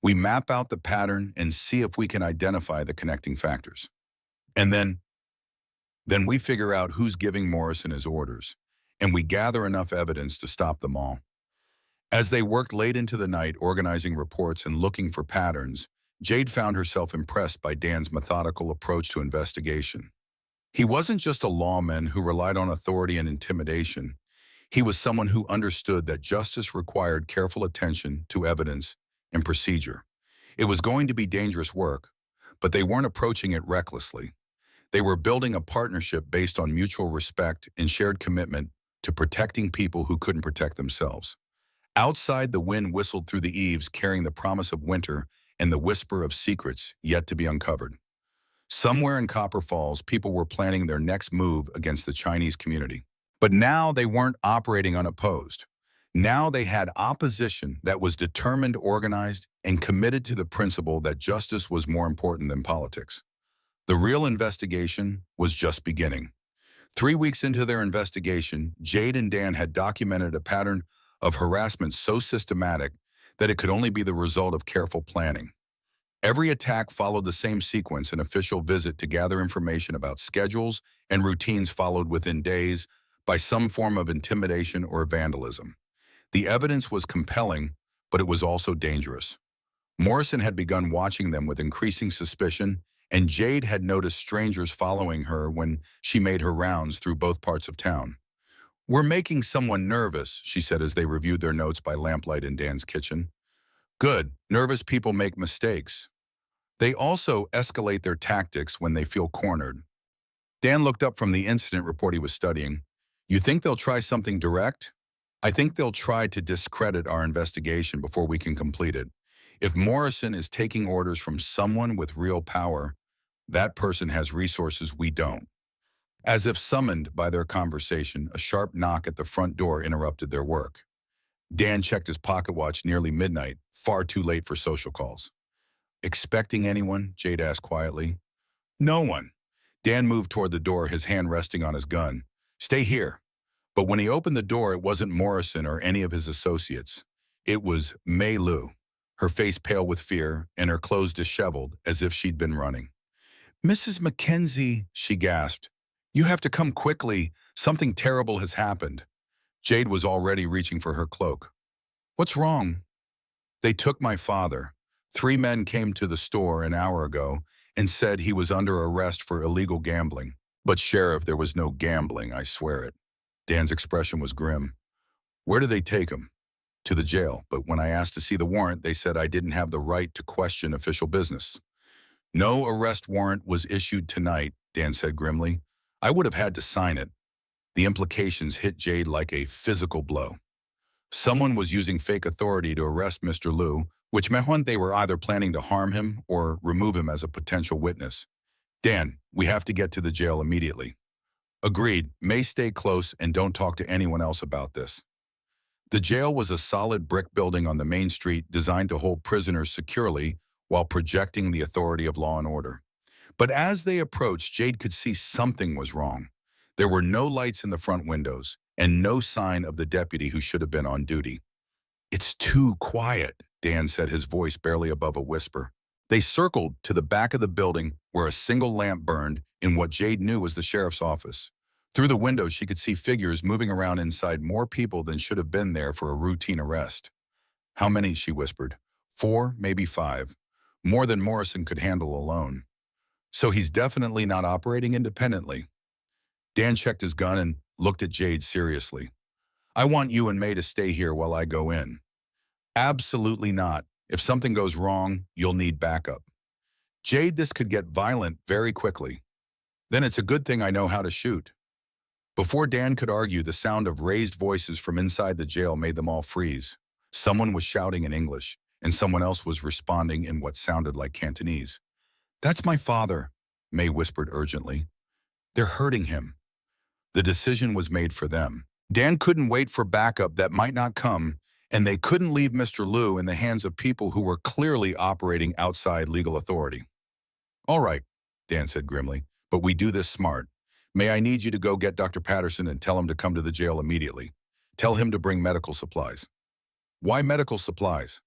We map out the pattern and see if we can identify the connecting factors. And then we figure out who's giving Morrison his orders, and we gather enough evidence to stop them all. As they worked late into the night organizing reports and looking for patterns, Jade found herself impressed by Dan's methodical approach to investigation. He wasn't just a lawman who relied on authority and intimidation. He was someone who understood that justice required careful attention to evidence and procedure. It was going to be dangerous work, but they weren't approaching it recklessly. They were building a partnership based on mutual respect and shared commitment to protecting people who couldn't protect themselves. Outside, the wind whistled through the eaves, carrying the promise of winter and the whisper of secrets yet to be uncovered. Somewhere in Copper Falls, people were planning their next move against the Chinese community. But now they weren't operating unopposed. Now they had opposition that was determined, organized, and committed to the principle that justice was more important than politics. The real investigation was just beginning. 3 weeks into their investigation, Jade and Dan had documented a pattern of harassment so systematic that it could only be the result of careful planning. Every attack followed the same sequence: an official visit to gather information about schedules and routines followed within days by some form of intimidation or vandalism. The evidence was compelling, but it was also dangerous. Morrison had begun watching them with increasing suspicion, and Jade had noticed strangers following her when she made her rounds through both parts of town. We're making someone nervous, she said as they reviewed their notes by lamplight in Dan's kitchen. Good. Nervous people make mistakes. They also escalate their tactics when they feel cornered. Dan looked up from the incident report he was studying. You think they'll try something direct? I think they'll try to discredit our investigation before we can complete it. If Morrison is taking orders from someone with real power, that person has resources we don't. As if summoned by their conversation, a sharp knock at the front door interrupted their work. Dan checked his pocket watch. Nearly midnight, far too late for social calls. Expecting anyone? Jade asked quietly. No one. Dan moved toward the door, his hand resting on his gun. Stay here. But when he opened the door, it wasn't Morrison or any of his associates. It was Mei Lu, her face pale with fear and her clothes disheveled as if she'd been running. Mrs. McKenzie, she gasped. You have to come quickly. Something terrible has happened. Jade was already reaching for her cloak. What's wrong? They took my father. 3 men came to the store an hour ago and said he was under arrest for illegal gambling. But Sheriff, there was no gambling, I swear it. Dan's expression was grim. Where did they take him? To the jail, but when I asked to see the warrant, they said I didn't have the right to question official business. No arrest warrant was issued tonight, Dan said grimly. I would have had to sign it. The implications hit Jade like a physical blow. Someone was using fake authority to arrest Mr. Liu, which meant they were either planning to harm him or remove him as a potential witness. Dan, we have to get to the jail immediately. Agreed. May stay close and don't talk to anyone else about this. The jail was a solid brick building on the main street designed to hold prisoners securely while projecting the authority of law and order. But as they approached, Jade could see something was wrong. There were no lights in the front windows and no sign of the deputy who should have been on duty. It's too quiet, Dan said, his voice barely above a whisper. They circled to the back of the building where a single lamp burned in what Jade knew was the sheriff's office. Through the window, she could see figures moving around inside, more people than should have been there for a routine arrest. How many, she whispered. 4, maybe 5. More than Morrison could handle alone. So he's definitely not operating independently. Dan checked his gun and looked at Jade seriously. I want you and May to stay here while I go in. Absolutely not. If something goes wrong, you'll need backup. Jade, this could get violent very quickly. Then it's a good thing I know how to shoot. Before Dan could argue, the sound of raised voices from inside the jail made them all freeze. Someone was shouting in English, and someone else was responding in what sounded like Cantonese. That's my father, May whispered urgently. They're hurting him. The decision was made for them. Dan couldn't wait for backup that might not come, and they couldn't leave Mr. Liu in the hands of people who were clearly operating outside legal authority. All right, Dan said grimly, but we do this smart. May, I need you to go get Dr. Patterson and tell him to come to the jail immediately. Tell him to bring medical supplies. Why medical supplies?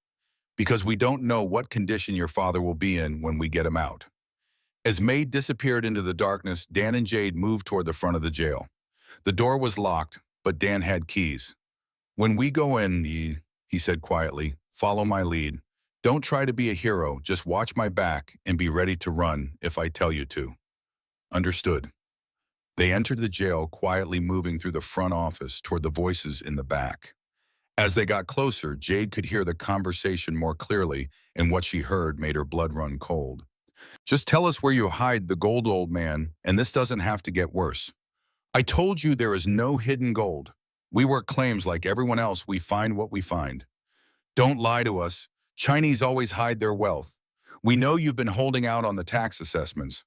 Because we don't know what condition your father will be in when we get him out. As May disappeared into the darkness, Dan and Jade moved toward the front of the jail. The door was locked, but Dan had keys. When we go in, he said quietly, follow my lead. Don't try to be a hero, just watch my back and be ready to run if I tell you to. Understood. They entered the jail, quietly moving through the front office toward the voices in the back. As they got closer, Jade could hear the conversation more clearly, and what she heard made her blood run cold. Just tell us where you hide the gold, old man, and this doesn't have to get worse. I told you there is no hidden gold. We work claims like everyone else. We find what we find. Don't lie to us. Chinese always hide their wealth. We know you've been holding out on the tax assessments.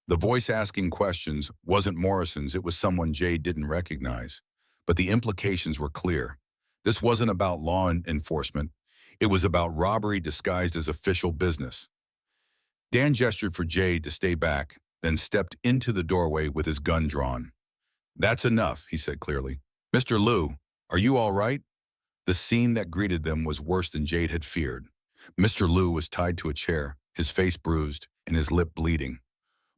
The voice asking questions wasn't Morrison's. It was someone Jade didn't recognize. But the implications were clear. This wasn't about law enforcement. It was about robbery disguised as official business. Dan gestured for Jade to stay back, then stepped into the doorway with his gun drawn. That's enough, he said clearly. Mr. Liu, are you all right? The scene that greeted them was worse than Jade had feared. Mr. Liu was tied to a chair, his face bruised and his lip bleeding.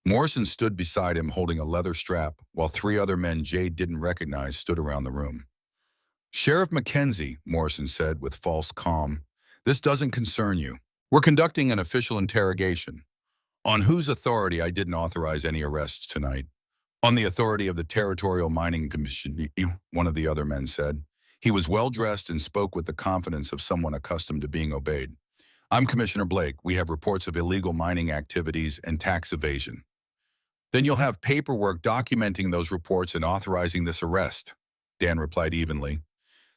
Morrison stood beside him holding a leather strap, while 3 other men Jade didn't recognize stood around the room. Sheriff McKenzie, Morrison said with false calm, this doesn't concern you. We're conducting an official interrogation. On whose authority I didn't authorize any arrests tonight. On the authority of the Territorial Mining Commission, one of the other men said. He was well-dressed and spoke with the confidence of someone accustomed to being obeyed. I'm Commissioner Blake. We have reports of illegal mining activities and tax evasion. Then you'll have paperwork documenting those reports and authorizing this arrest, Dan replied evenly.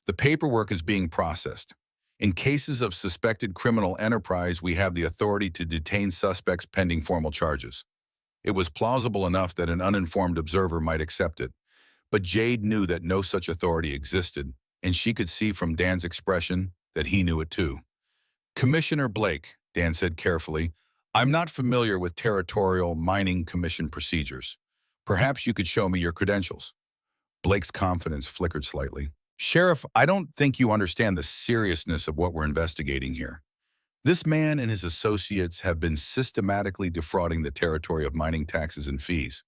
The paperwork is being processed. In cases of suspected criminal enterprise, we have the authority to detain suspects pending formal charges. It was plausible enough that an uninformed observer might accept it, but Jade knew that no such authority existed, and she could see from Dan's expression that he knew it too. Commissioner Blake, Dan said carefully, I'm not familiar with Territorial Mining Commission procedures. Perhaps you could show me your credentials. Blake's confidence flickered slightly. Sheriff, I don't think you understand the seriousness of what we're investigating here. This man and his associates have been systematically defrauding the territory of mining taxes and fees.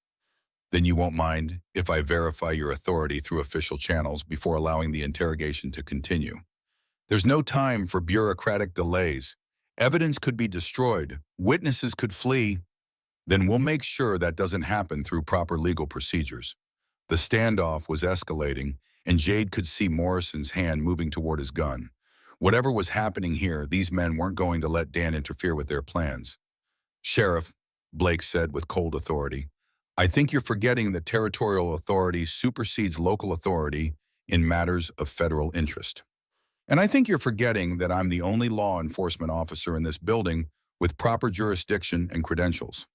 Then you won't mind if I verify your authority through official channels before allowing the interrogation to continue. There's no time for bureaucratic delays. Evidence could be destroyed. Witnesses could flee. Then we'll make sure that doesn't happen through proper legal procedures. The standoff was escalating, and Jade could see Morrison's hand moving toward his gun. Whatever was happening here, these men weren't going to let Dan interfere with their plans. Sheriff, Blake said with cold authority, I think you're forgetting that territorial authority supersedes local authority in matters of federal interest. And I think you're forgetting that I'm the only law enforcement officer in this building with proper jurisdiction and credentials.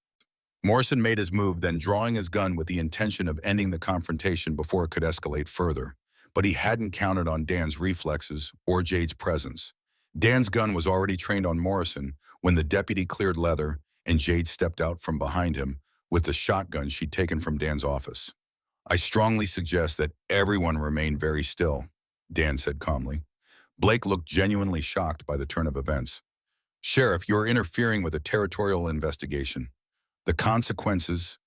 Morrison made his move, then drawing his gun with the intention of ending the confrontation before it could escalate further. But he hadn't counted on Dan's reflexes or Jade's presence. Dan's gun was already trained on Morrison when the deputy cleared leather and Jade stepped out from behind him with the shotgun she'd taken from Dan's office. I strongly suggest that everyone remain very still, Dan said calmly. Blake looked genuinely shocked by the turn of events. Sheriff, you're interfering with a territorial investigation. The consequences,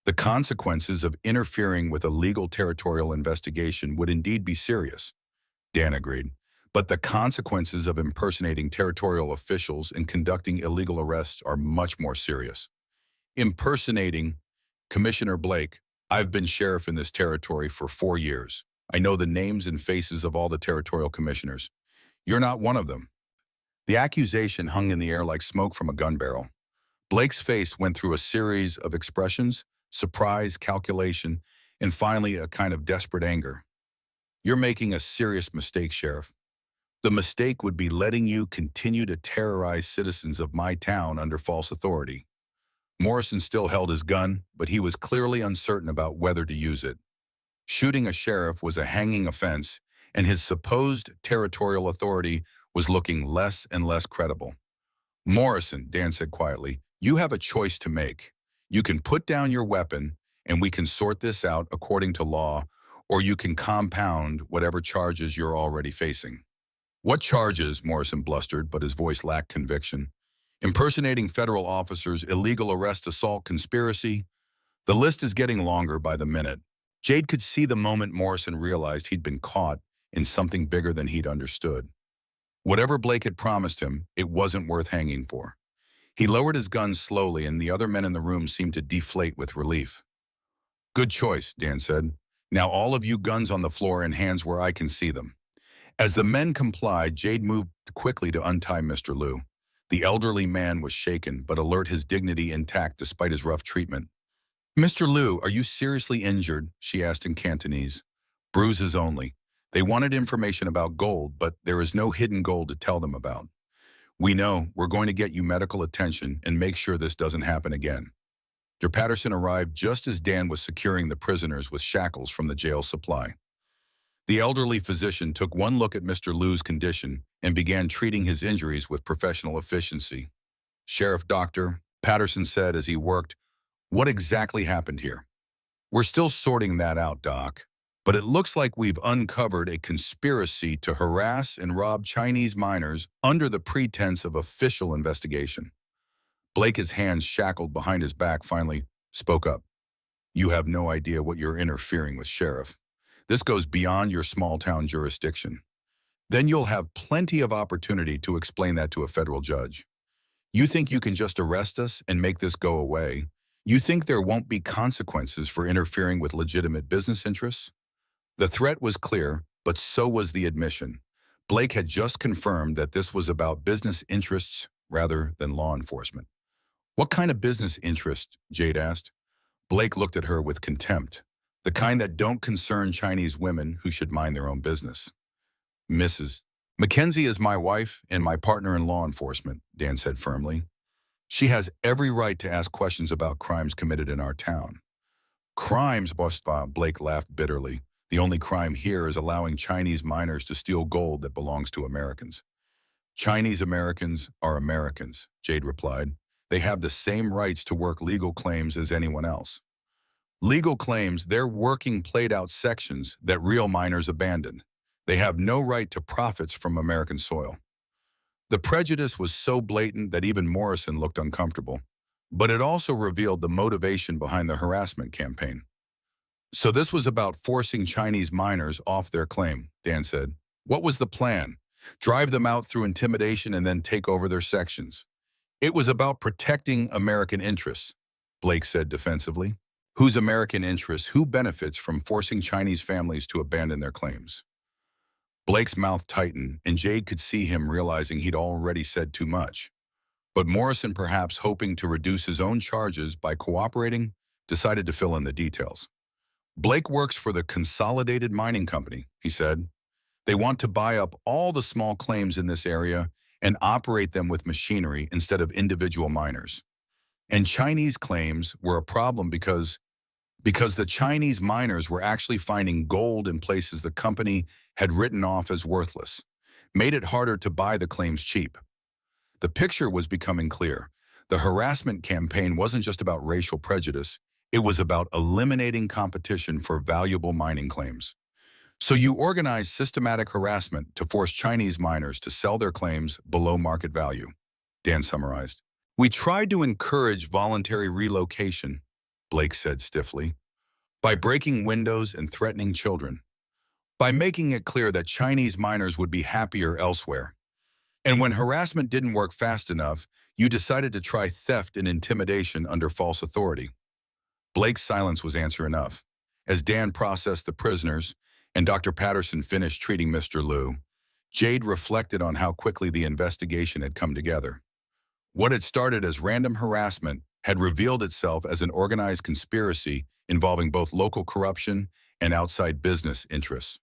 the consequences of interfering with a legal territorial investigation would indeed be serious, Dan agreed. But the consequences of impersonating territorial officials and conducting illegal arrests are much more serious. Impersonating Commissioner Blake, I've been sheriff in this territory for 4 years. I know the names and faces of all the territorial commissioners. You're not one of them. The accusation hung in the air like smoke from a gun barrel. Blake's face went through a series of expressions, surprise, calculation, and finally a kind of desperate anger. You're making a serious mistake, Sheriff. The mistake would be letting you continue to terrorize citizens of my town under false authority. Morrison still held his gun, but he was clearly uncertain about whether to use it. Shooting a sheriff was a hanging offense, and his supposed territorial authority was looking less and less credible. Morrison, Dan said quietly, you have a choice to make. You can put down your weapon, and we can sort this out according to law, or you can compound whatever charges you're already facing. What charges? Morrison blustered, but his voice lacked conviction. Impersonating federal officers, illegal arrest, assault, conspiracy. The list is getting longer by the minute. Jade could see the moment Morrison realized he'd been caught in something bigger than he'd understood. Whatever Blake had promised him, it wasn't worth hanging for. He lowered his gun slowly, and the other men in the room seemed to deflate with relief. Good choice, Dan said. Now all of you guns on the floor and hands where I can see them. As the men complied, Jade moved quickly to untie Mr. Liu. The elderly man was shaken, but alert, his dignity intact despite his rough treatment. Mr. Liu, are you seriously injured? She asked in Cantonese. Bruises only. They wanted information about gold, but there is no hidden gold to tell them about. We know. We're going to get you medical attention and make sure this doesn't happen again. Dr. Patterson arrived just as Dan was securing the prisoners with shackles from the jail supply. The elderly physician took one look at Mr. Liu's condition and began treating his injuries with professional efficiency. Sheriff Doctor, Patterson said as he worked, what exactly happened here? We're still sorting that out, Doc. But it looks like we've uncovered a conspiracy to harass and rob Chinese miners under the pretense of official investigation. Blake, his hands shackled behind his back, finally spoke up. You have no idea what you're interfering with, Sheriff. This goes beyond your small-town jurisdiction. Then you'll have plenty of opportunity to explain that to a federal judge. You think you can just arrest us and make this go away? You think there won't be consequences for interfering with legitimate business interests? The threat was clear, but so was the admission. Blake had just confirmed that this was about business interests rather than law enforcement. What kind of business interest? Jade asked. Blake looked at her with contempt. The kind that don't concern Chinese women who should mind their own business. Mrs. McKenzie is my wife and my partner in law enforcement, Dan said firmly. She has every right to ask questions about crimes committed in our town. Crimes, Blake laughed bitterly. The only crime here is allowing Chinese miners to steal gold that belongs to Americans. Chinese Americans are Americans, Jade replied. They have the same rights to work legal claims as anyone else. Legal claims, they're working played-out sections that real miners abandoned. They have no right to profits from American soil. The prejudice was so blatant that even Morrison looked uncomfortable. But it also revealed the motivation behind the harassment campaign. So this was about forcing Chinese miners off their claim, Dan said. What was the plan? Drive them out through intimidation and then take over their sections. It was about protecting American interests, Blake said defensively. Whose American interests? Who benefits from forcing Chinese families to abandon their claims? Blake's mouth tightened, and Jade could see him realizing he'd already said too much. But Morrison, perhaps hoping to reduce his own charges by cooperating, decided to fill in the details. Blake works for the Consolidated Mining Company, he said. They want to buy up all the small claims in this area and operate them with machinery instead of individual miners. And Chinese claims were a problem because the Chinese miners were actually finding gold in places the company had written off as worthless, made it harder to buy the claims cheap. The picture was becoming clear. The harassment campaign wasn't just about racial prejudice, it was about eliminating competition for valuable mining claims. So you organized systematic harassment to force Chinese miners to sell their claims below market value, Dan summarized. We tried to encourage voluntary relocation, Blake said stiffly, by breaking windows and threatening children, by making it clear that Chinese miners would be happier elsewhere. And when harassment didn't work fast enough, you decided to try theft and intimidation under false authority. Blake's silence was answer enough. As Dan processed the prisoners and Dr. Patterson finished treating Mr. Liu, Jade reflected on how quickly the investigation had come together. What had started as random harassment had revealed itself as an organized conspiracy involving both local corruption and outside business interests.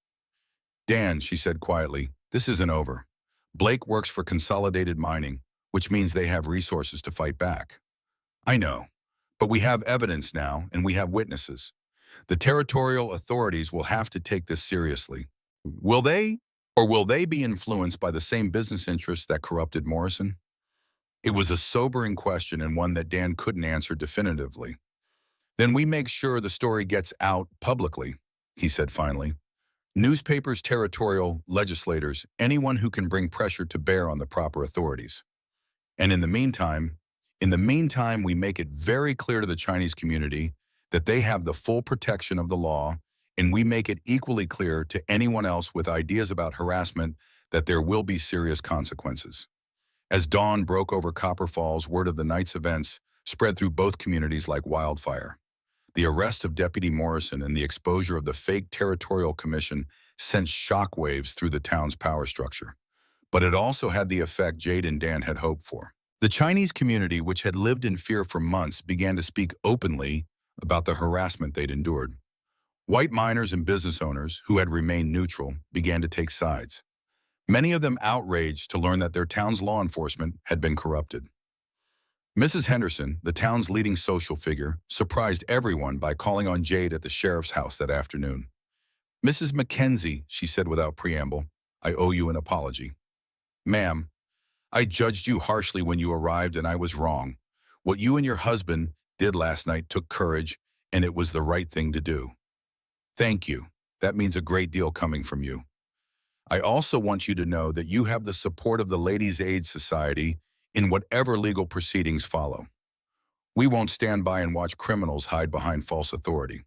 Dan, she said quietly, this isn't over. Blake works for Consolidated Mining, which means they have resources to fight back. I know, but we have evidence now and we have witnesses. The territorial authorities will have to take this seriously. Will they? Or will they be influenced by the same business interests that corrupted Morrison? It was a sobering question and one that Dan couldn't answer definitively. Then we make sure the story gets out publicly, he said finally. Newspapers, territorial, legislators, anyone who can bring pressure to bear on the proper authorities. And in the meantime, we make it very clear to the Chinese community that they have the full protection of the law, and we make it equally clear to anyone else with ideas about harassment that there will be serious consequences. As dawn broke over Copper Falls, word of the night's events spread through both communities like wildfire. The arrest of Deputy Morrison and the exposure of the fake territorial commission sent shockwaves through the town's power structure. But it also had the effect Jade and Dan had hoped for. The Chinese community, which had lived in fear for months, began to speak openly about the harassment they'd endured. White miners and business owners, who had remained neutral, began to take sides. Many of them outraged to learn that their town's law enforcement had been corrupted. Mrs. Henderson, the town's leading social figure, surprised everyone by calling on Jade at the sheriff's house that afternoon. Mrs. McKenzie, she said without preamble, I owe you an apology. Ma'am, I judged you harshly when you arrived and I was wrong. What you and your husband did last night took courage, and it was the right thing to do. Thank you. That means a great deal coming from you. I also want you to know that you have the support of the Ladies' Aid Society in whatever legal proceedings follow. We won't stand by and watch criminals hide behind false authority.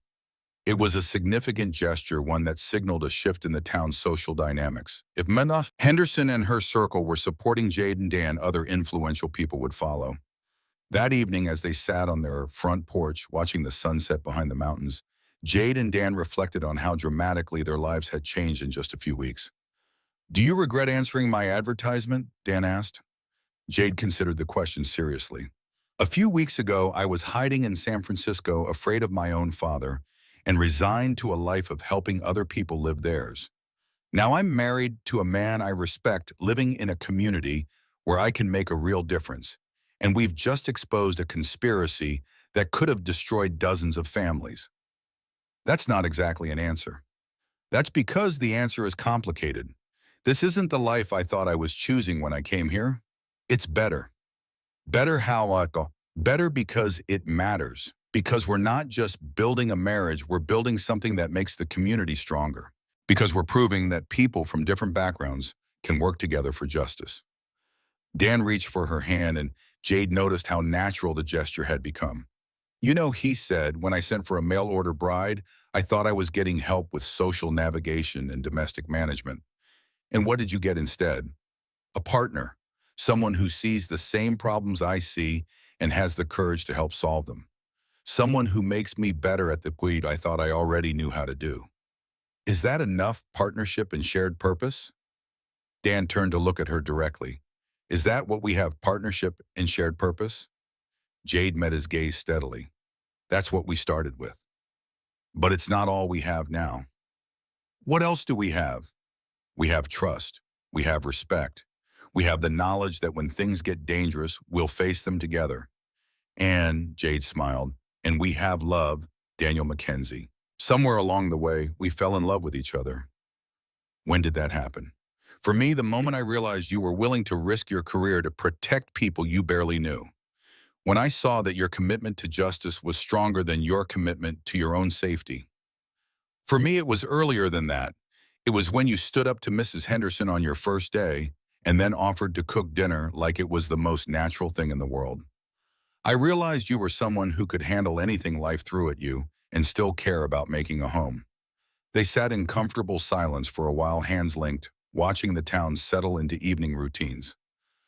It was a significant gesture, one that signaled a shift in the town's social dynamics. If Henderson and her circle were supporting Jade and Dan, other influential people would follow. That evening, as they sat on their front porch watching the sunset behind the mountains, Jade and Dan reflected on how dramatically their lives had changed in just a few weeks. Do you regret answering my advertisement? Dan asked. Jade considered the question seriously. A few weeks ago, I was hiding in San Francisco, afraid of my own father, and resigned to a life of helping other people live theirs. Now I'm married to a man I respect, living in a community where I can make a real difference, and we've just exposed a conspiracy that could have destroyed dozens of families. That's not exactly an answer. That's because the answer is complicated. This isn't the life I thought I was choosing when I came here. It's better. Better how? Better because it matters. Because we're not just building a marriage, we're building something that makes the community stronger. Because we're proving that people from different backgrounds can work together for justice. Dan reached for her hand, and Jade noticed how natural the gesture had become. You know, he said, when I sent for a mail-order bride, I thought I was getting help with social navigation and domestic management. And what did you get instead? A partner. Someone who sees the same problems I see and has the courage to help solve them. Someone who makes me better at the quid I thought I already knew how to do. Is that enough partnership and shared purpose? Dan turned to look at her directly. Is that what we have, partnership and shared purpose? Jade met his gaze steadily. That's what we started with. But it's not all we have now. What else do we have? We have trust. We have respect. We have the knowledge that when things get dangerous, we'll face them together. And, Jade smiled, and we have love, Daniel McKenzie. Somewhere along the way, we fell in love with each other. When did that happen? For me, the moment I realized you were willing to risk your career to protect people you barely knew. When I saw that your commitment to justice was stronger than your commitment to your own safety. For me, it was earlier than that. It was when you stood up to Mrs. Henderson on your first day and then offered to cook dinner like it was the most natural thing in the world. I realized you were someone who could handle anything life threw at you and still care about making a home. They sat in comfortable silence for a while, hands linked, watching the town settle into evening routines.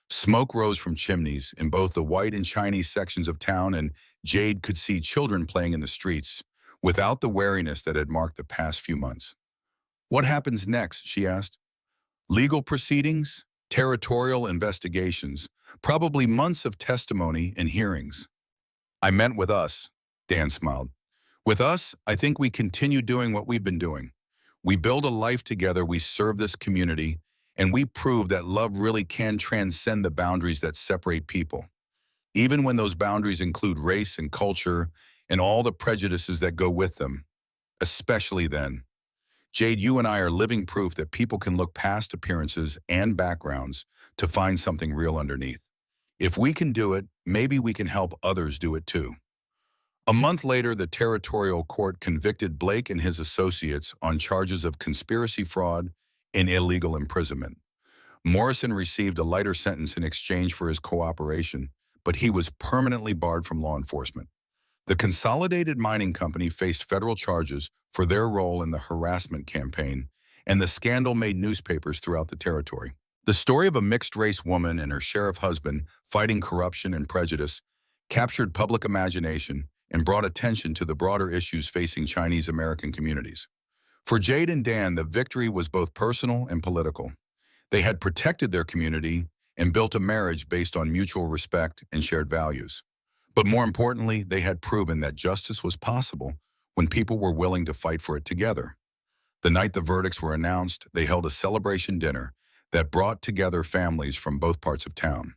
Smoke rose from chimneys in both the white and Chinese sections of town, and Jade could see children playing in the streets without the wariness that had marked the past few months. "What happens next?" she asked. "Legal proceedings, territorial investigations, probably months of testimony and hearings." "I meant with us," Dan smiled. "With us, I think we continue doing what we've been doing. We build a life together, we serve this community, and we prove that love really can transcend the boundaries that separate people, even when those boundaries include race and culture and all the prejudices that go with them, especially then. Jade, you and I are living proof that people can look past appearances and backgrounds to find something real underneath. If we can do it, maybe we can help others do it too." A month later, the territorial court convicted Blake and his associates on charges of conspiracy fraud and illegal imprisonment. Morrison received a lighter sentence in exchange for his cooperation, but he was permanently barred from law enforcement. The Consolidated Mining Company faced federal charges for their role in the harassment campaign, and the scandal made newspapers throughout the territory. The story of a mixed-race woman and her sheriff husband fighting corruption and prejudice captured public imagination and brought attention to the broader issues facing Chinese American communities. For Jade and Dan, the victory was both personal and political. They had protected their community and built a marriage based on mutual respect and shared values. But more importantly, they had proven that justice was possible when people were willing to fight for it together. The night the verdicts were announced, they held a celebration dinner that brought together families from both parts of town.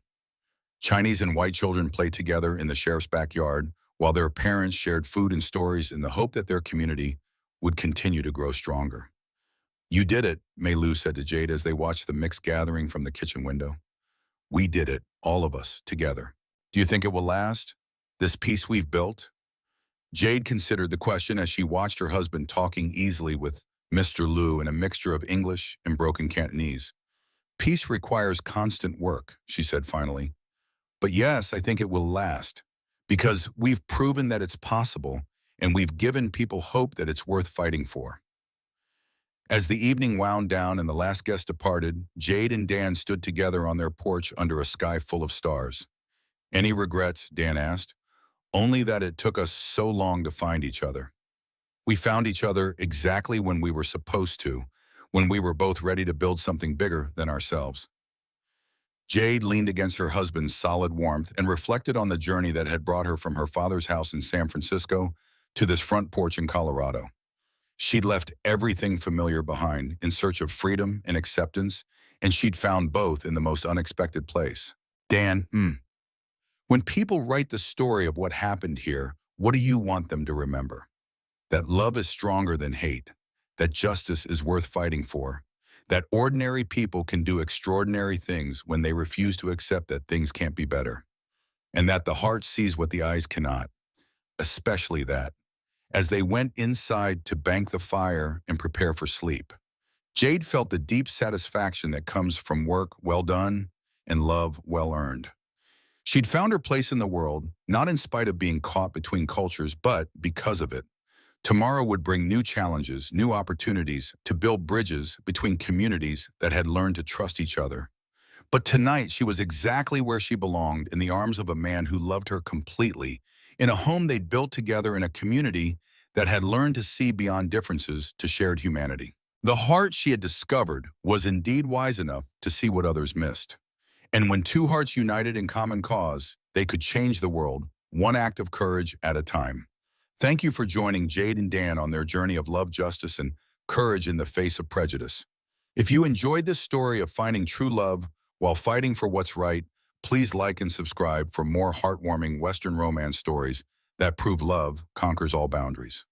Chinese and white children played together in the sheriff's backyard, while their parents shared food and stories in the hope that their community would continue to grow stronger. "You did it," Mei Lu said to Jade as they watched the mixed gathering from the kitchen window. "We did it, all of us, together. Do you think it will last? This peace we've built?" Jade considered the question as she watched her husband talking easily with Mr. Lu in a mixture of English and broken Cantonese. "Peace requires constant work," she said finally. "But yes, I think it will last, because we've proven that it's possible, and we've given people hope that it's worth fighting for." As the evening wound down and the last guest departed, Jade and Dan stood together on their porch under a sky full of stars. "Any regrets?" Dan asked. "Only that it took us so long to find each other. We found each other exactly when we were supposed to, when we were both ready to build something bigger than ourselves." Jade leaned against her husband's solid warmth and reflected on the journey that had brought her from her father's house in San Francisco to this front porch in Colorado. She'd left everything familiar behind in search of freedom and acceptance, and she'd found both in the most unexpected place. "Dan, when people write the story of what happened here, what do you want them to remember? That love is stronger than hate, that justice is worth fighting for, that ordinary people can do extraordinary things when they refuse to accept that things can't be better, and that the heart sees what the eyes cannot, especially that." As they went inside to bank the fire and prepare for sleep, Jade felt the deep satisfaction that comes from work well done and love well earned. She'd found her place in the world, not in spite of being caught between cultures, but because of it. Tomorrow would bring new challenges, new opportunities to build bridges between communities that had learned to trust each other. But tonight, she was exactly where she belonged, in the arms of a man who loved her completely, in a home they'd built together, in a community that had learned to see beyond differences to shared humanity. The heart she had discovered was indeed wise enough to see what others missed. And when two hearts united in common cause, they could change the world, one act of courage at a time. Thank you for joining Jade and Dan on their journey of love, justice, and courage in the face of prejudice. If you enjoyed this story of finding true love while fighting for what's right, please like and subscribe for more heartwarming Western romance stories that prove love conquers all boundaries.